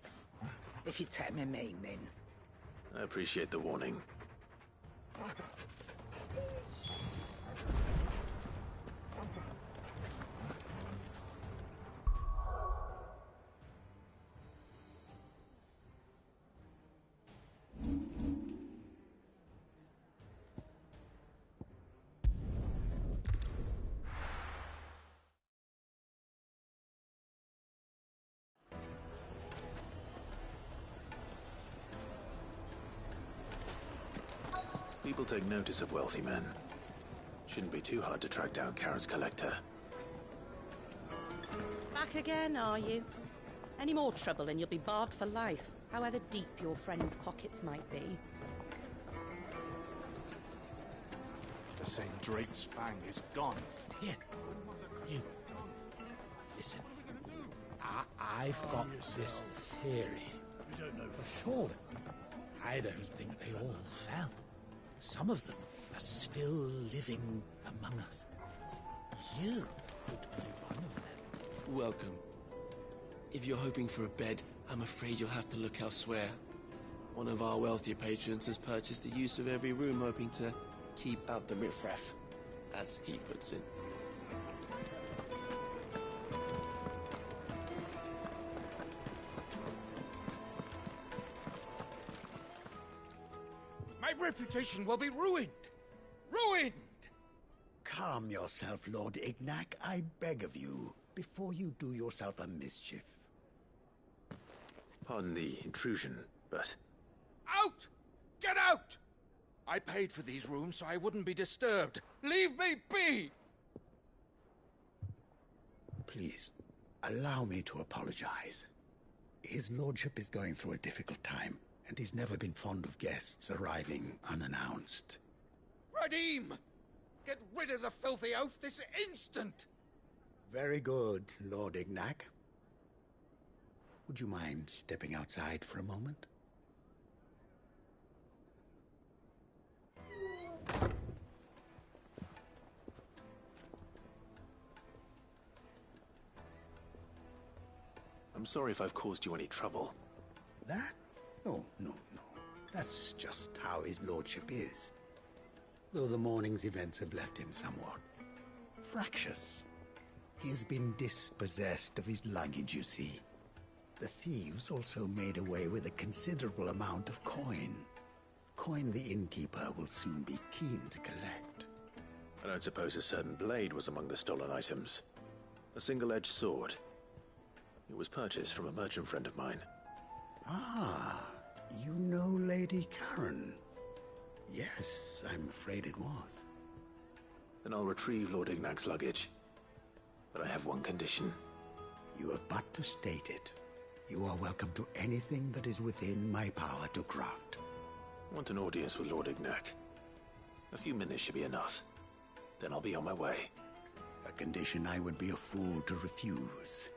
if you take my meaning. I appreciate the warning. People take notice of wealthy men. Shouldn't be too hard to track down Karen's collector. Back again, are you? Any more trouble and you'll be barred for life, however deep your friend's pockets might be. The St. Drake's Fang is gone. Here, you. Listen, I've got this theory. We don't know for sure. I don't think they all fell. Some of them are still living among us. You could be one of them. Welcome. If you're hoping for a bed, I'm afraid you'll have to look elsewhere. One of our wealthier patrons has purchased the use of every room, hoping to keep out the riffraff, as he puts it. My reputation will be ruined! Ruined! Calm yourself, Lord Ignac, I beg of you, before you do yourself a mischief. Pardon the intrusion, but... Out! Get out! I paid for these rooms so I wouldn't be disturbed. Leave me be! Please, allow me to apologize. His lordship is going through a difficult time, and he's never been fond of guests arriving unannounced. Radim! Get rid of the filthy oaf this instant! Very good, Lord Ignac. Would you mind stepping outside for a moment? I'm sorry if I've caused you any trouble. That? Oh, no. That's just how his lordship is. Though the morning's events have left him somewhat fractious. He's been dispossessed of his luggage, you see. The thieves also made away with a considerable amount of coin. Coin the innkeeper will soon be keen to collect. I don't suppose a certain blade was among the stolen items. A single-edged sword. It was purchased from a merchant friend of mine. Ah, you know Lady Karen. Yes, I'm afraid it was. Then I'll retrieve Lord Ignac's luggage. But I have one condition. You have but to state it. You are welcome to anything that is within my power to grant. I want an audience with Lord Ignac. A few minutes should be enough. Then I'll be on my way. A condition I would be a fool to refuse.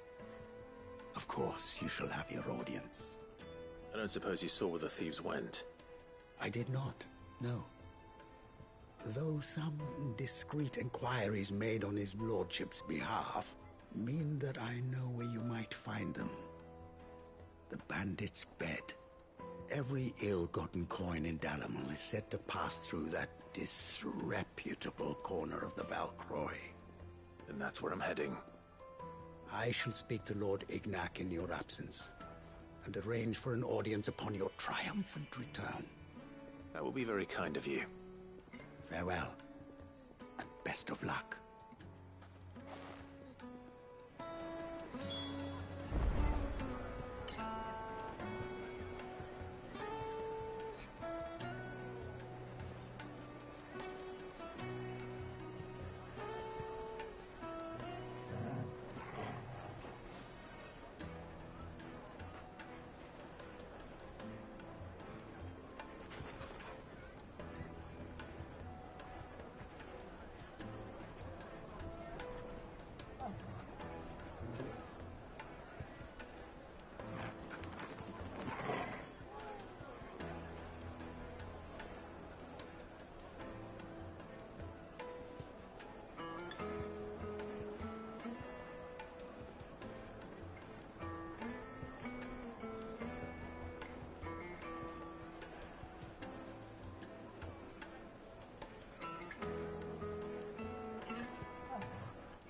Of course, you shall have your audience. I don't suppose you saw where the thieves went? I did not, no. Though some discreet inquiries made on his lordship's behalf mean that I know where you might find them. The bandit's bed. Every ill-gotten coin in Dalimil is said to pass through that disreputable corner of the Valcroy. And that's where I'm heading. I shall speak to Lord Ignac in your absence, and arrange for an audience upon your triumphant return. That will be very kind of you. Farewell, and best of luck.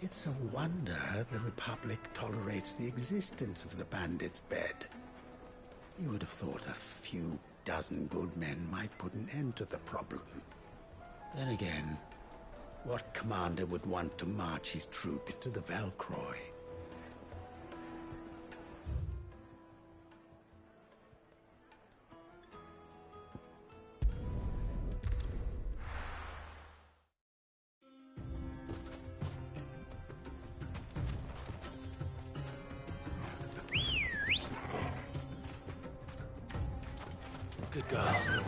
It's a wonder the Republic tolerates the existence of the bandit's bed. You would have thought a few dozen good men might put an end to the problem. Then again, what commander would want to march his troop into the Valcroy? Good girl.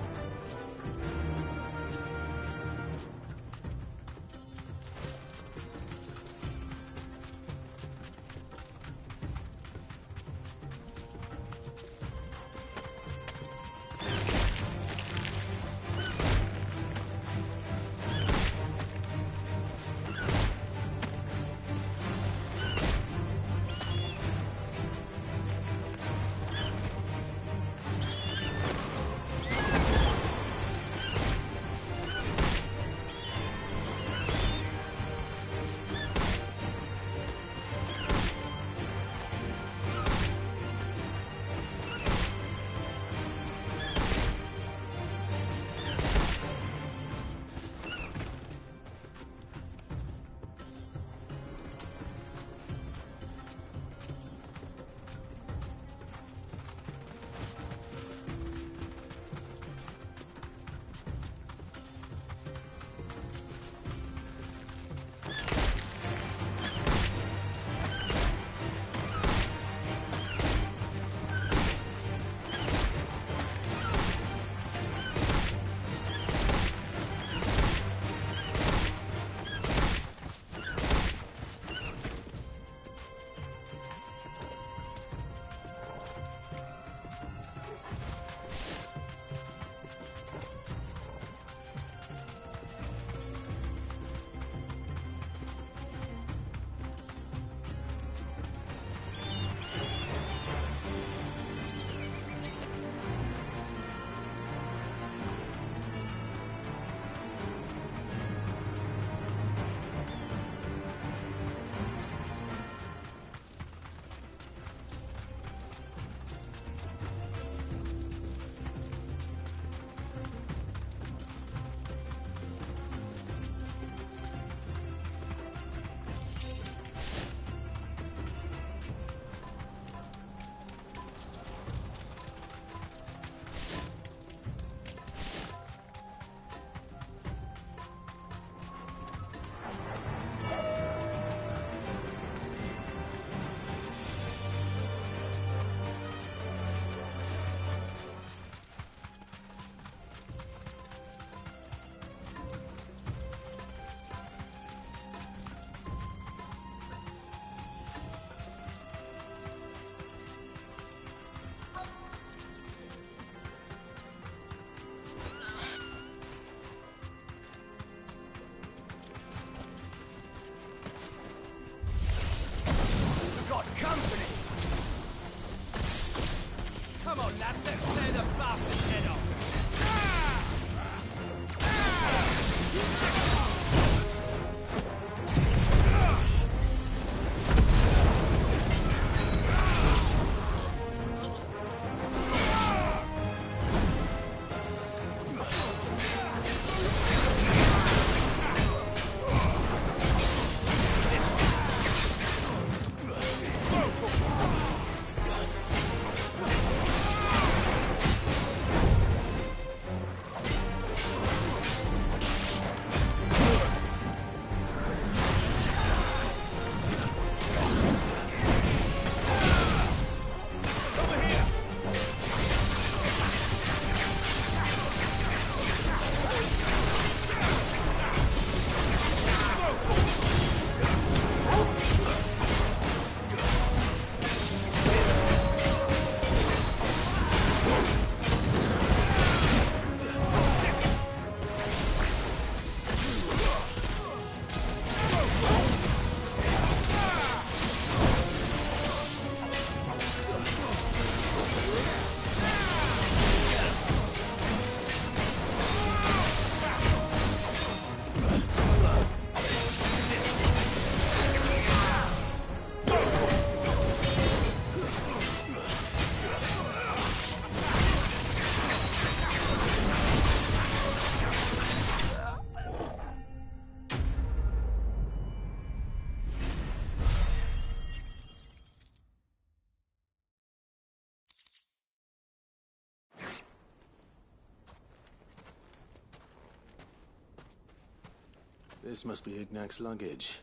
This must be Ignac's luggage.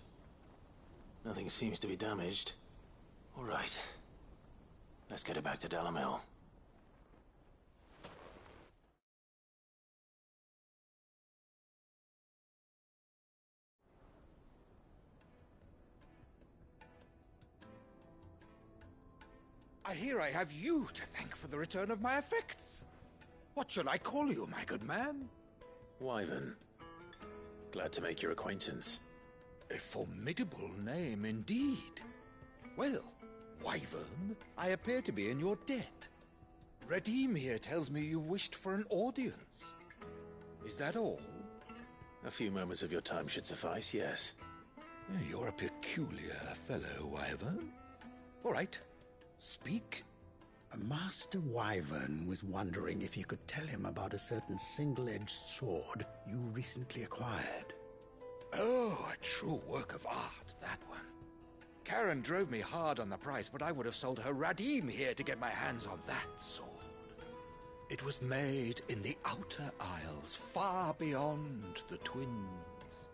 Nothing seems to be damaged. All right. Let's get it back to Dalamil. I hear I have you to thank for the return of my effects. What shall I call you, my good man? Wyvern. Glad to make your acquaintance. A formidable name indeed. Well, Wyvern, I appear to be in your debt. Redeem here tells me you wished for an audience. Is that all? A few moments of your time should suffice, yes. You're a peculiar fellow, Wyvern. All right. Speak. Master Wyvern was wondering if you could tell him about a certain single-edged sword you recently acquired. Oh, a true work of art, that one. Karen drove me hard on the price, but I would have sold her Radim here to get my hands on that sword. It was made in the Outer Isles, far beyond the Twins,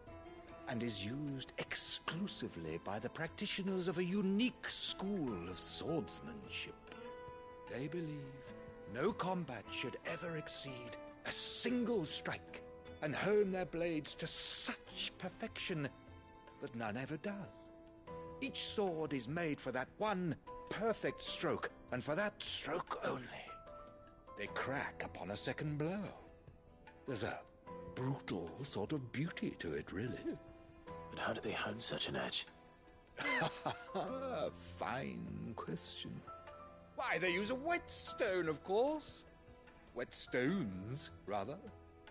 and is used exclusively by the practitioners of a unique school of swordsmanship. They believe no combat should ever exceed a single strike, and hone their blades to such perfection that none ever does. Each sword is made for that one perfect stroke, and for that stroke only. They crack upon a second blow. There's a brutal sort of beauty to it, really. But how do they hone such an edge? Fine question. Why, they use a whetstone, of course. Whetstones, rather.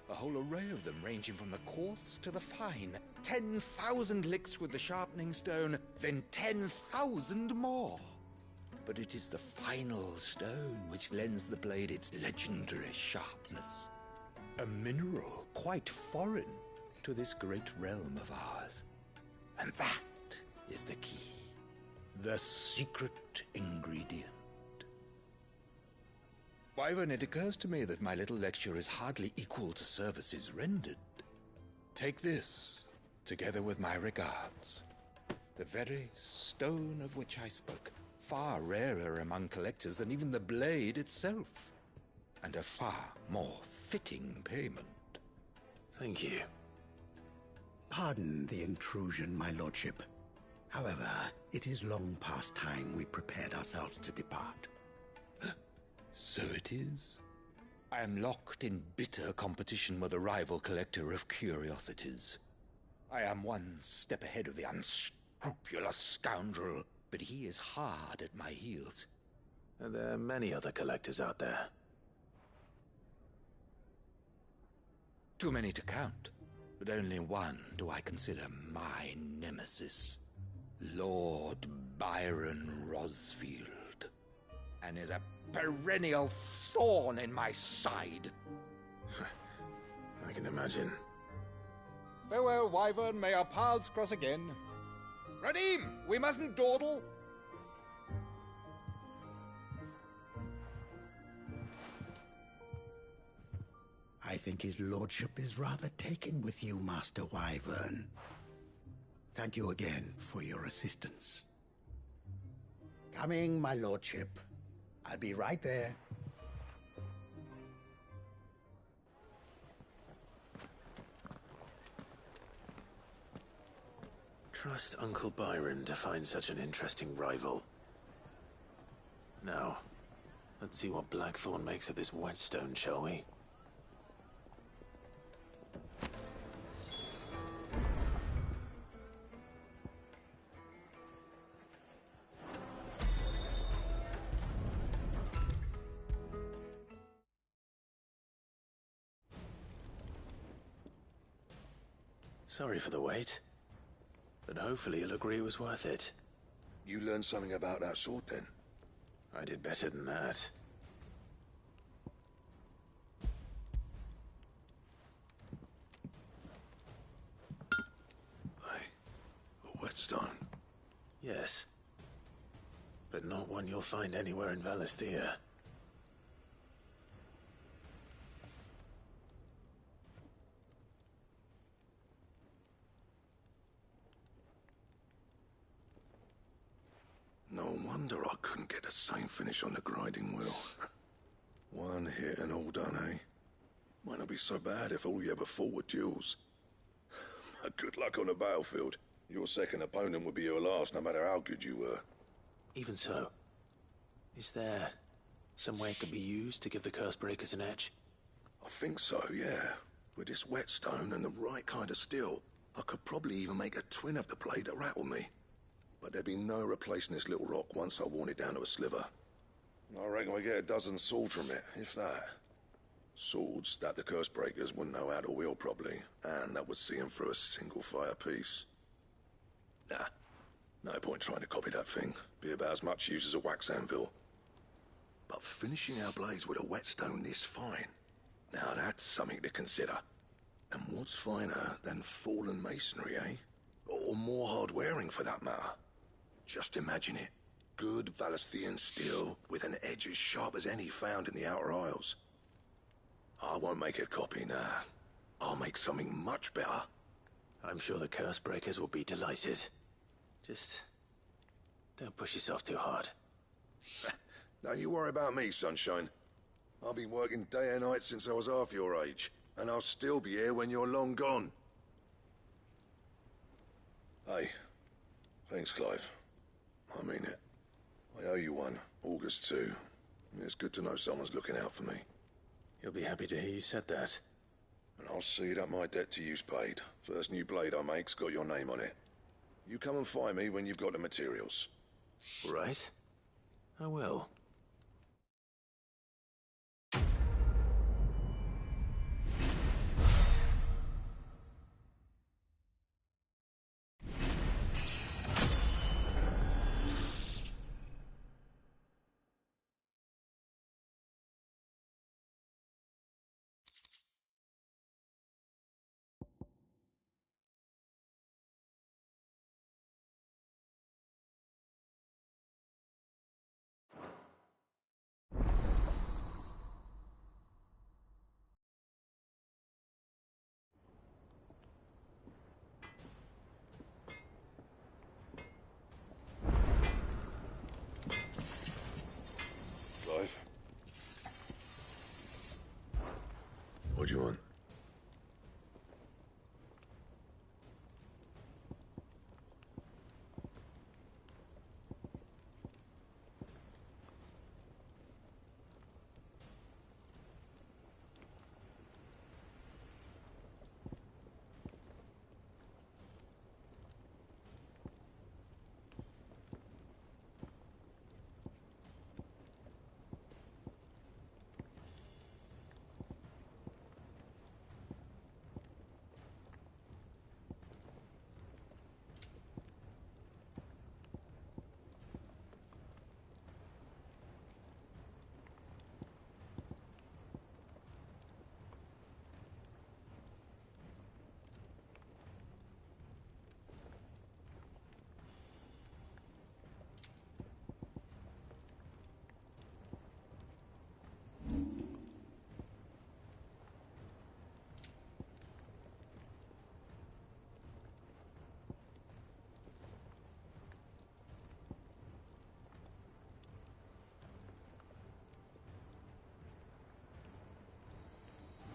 A whole array of them, ranging from the coarse to the fine. 10,000 licks with the sharpening stone, then 10,000 more. But it is the final stone which lends the blade its legendary sharpness. A mineral quite foreign to this great realm of ours. And that is the key. The secret ingredient. Wyvern, it occurs to me that my little lecture is hardly equal to services rendered. Take this, together with my regards. The very stone of which I spoke, far rarer among collectors than even the blade itself, and a far more fitting payment. Thank you. Pardon the intrusion, my lordship. However, it is long past time we prepared ourselves to depart. So it is. I am locked in bitter competition with a rival collector of curiosities. I am one step ahead of the unscrupulous scoundrel, but he is hard at my heels. Are there many other collectors out there? Too many to count, but only one do I consider my nemesis. Lord Byron Rosfield, and is a perennial thorn in my side. I can imagine. Farewell, Wyvern. May our paths cross again. Radim, we mustn't dawdle. I think his lordship is rather taken with you, Master Wyvern. Thank you again for your assistance. Coming, my lordship. I'll be right there. Trust Uncle Byron to find such an interesting rival. Now, let's see what Blackthorn makes of this whetstone, shall we? Sorry for the wait, but hopefully you'll agree it was worth it. You learned something about that sword, then? I did better than that. A whetstone? Yes. But not one you'll find anywhere in Valisthea. wonder I couldn't get the same finish on the grinding wheel. One hit and all done, eh? Might not be so bad if all you ever fought were duels. Good luck on the battlefield. Your second opponent would be your last, no matter how good you were. Even so, is there some way it could be used to give the Cursebreakers an edge? I think so, yeah. With this whetstone and the right kind of steel, I could probably even make a twin of the blade that rattled me. But there'd be no replacing this little rock once I worn it down to a sliver. I reckon we get a dozen swords from it, if that. Swords that the Cursebreakers wouldn't know how to wield properly, and that would see them through a single fire piece. Nah, no point trying to copy that thing. Be about as much use as a wax anvil. But finishing our blades with a whetstone this fine, now that's something to consider. And what's finer than fallen masonry, eh? Or more hard-wearing, for that matter. Just imagine it. Good Valisthian steel with an edge as sharp as any found in the Outer Isles. I won't make a copy, nah. I'll make something much better. I'm sure the Cursebreakers will be delighted. Just don't push yourself too hard. Don't you worry about me, sunshine. I've been working day and night since I was half your age, and I'll still be here when you're long gone. Hey, thanks, Clive. I mean it. I owe you one, August too. It's good to know someone's looking out for me. You'll be happy to hear you said that. And I'll see that my debt to you's paid. First new blade I make's got your name on it. You come and find me when you've got the materials. Right. I will. Clive? What do you want?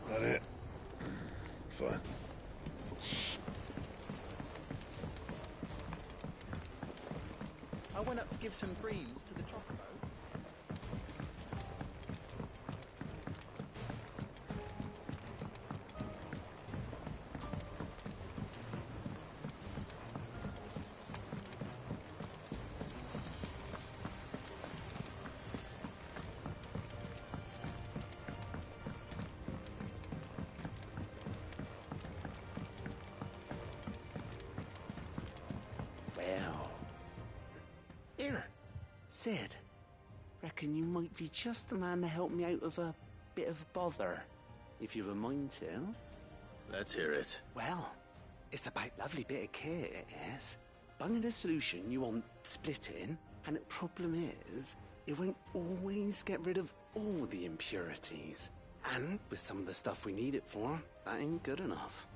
That it? Fine. I went up to give some greens to the chocobo. Here, Sid. Reckon you might be just the man to help me out of a bit of bother, if you've a mind to. Let's hear it. Well, it's about lovely bit of kit, it is. Bunging a solution you want splitting, and the problem is, it won't always get rid of all the impurities. And with some of the stuff we need it for, that ain't good enough.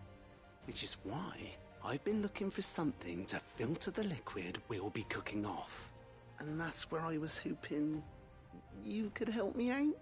Which is why I've been looking for something to filter the liquid we'll be cooking off. And that's where I was hoping you could help me out.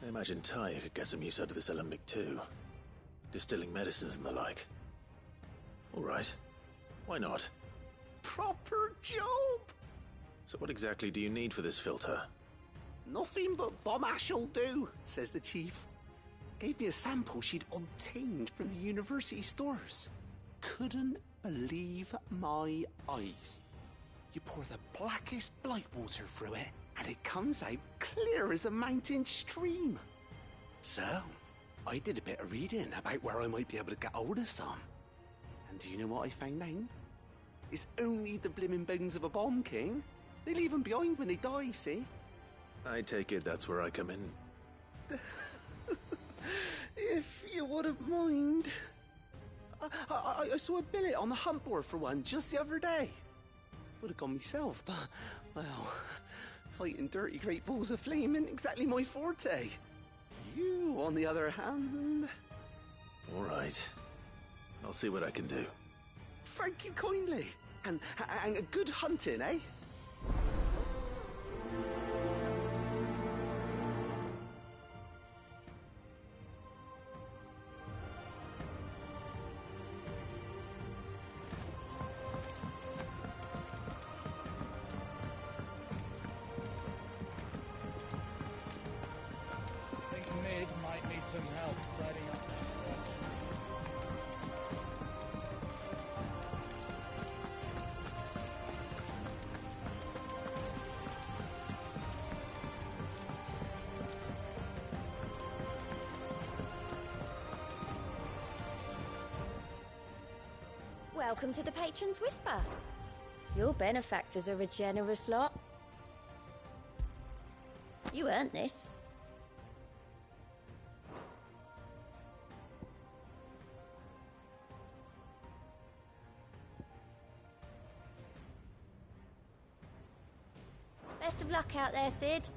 I imagine Tyr could get some use out of this alembic too. Distilling medicines and the like. All right. Why not? Proper job! So what exactly do you need for this filter? Nothing but bomb ash'll do, says the chief. Gave me a sample she'd obtained from the university stores. Couldn't believe my eyes. You pour the blackest blight water through it, and it comes out clear as a mountain stream. So, I did a bit of reading about where I might be able to get hold of some. And do you know what I found out? It's only the blimmin' bones of a bomb king. They leave them behind when they die, see? I take it that's where I come in. If you wouldn't mind. I saw a billet on the hunt board for one just the other day. Would have gone myself, but, well, fighting dirty great balls of flame isn't exactly my forte. You, on the other hand... All right. I'll see what I can do. Thank you kindly. And good hunting, eh? Some help tidying up. Welcome to the Patron's Whisper. Your benefactors are a generous lot. You earned this. Best of luck out there, Sid.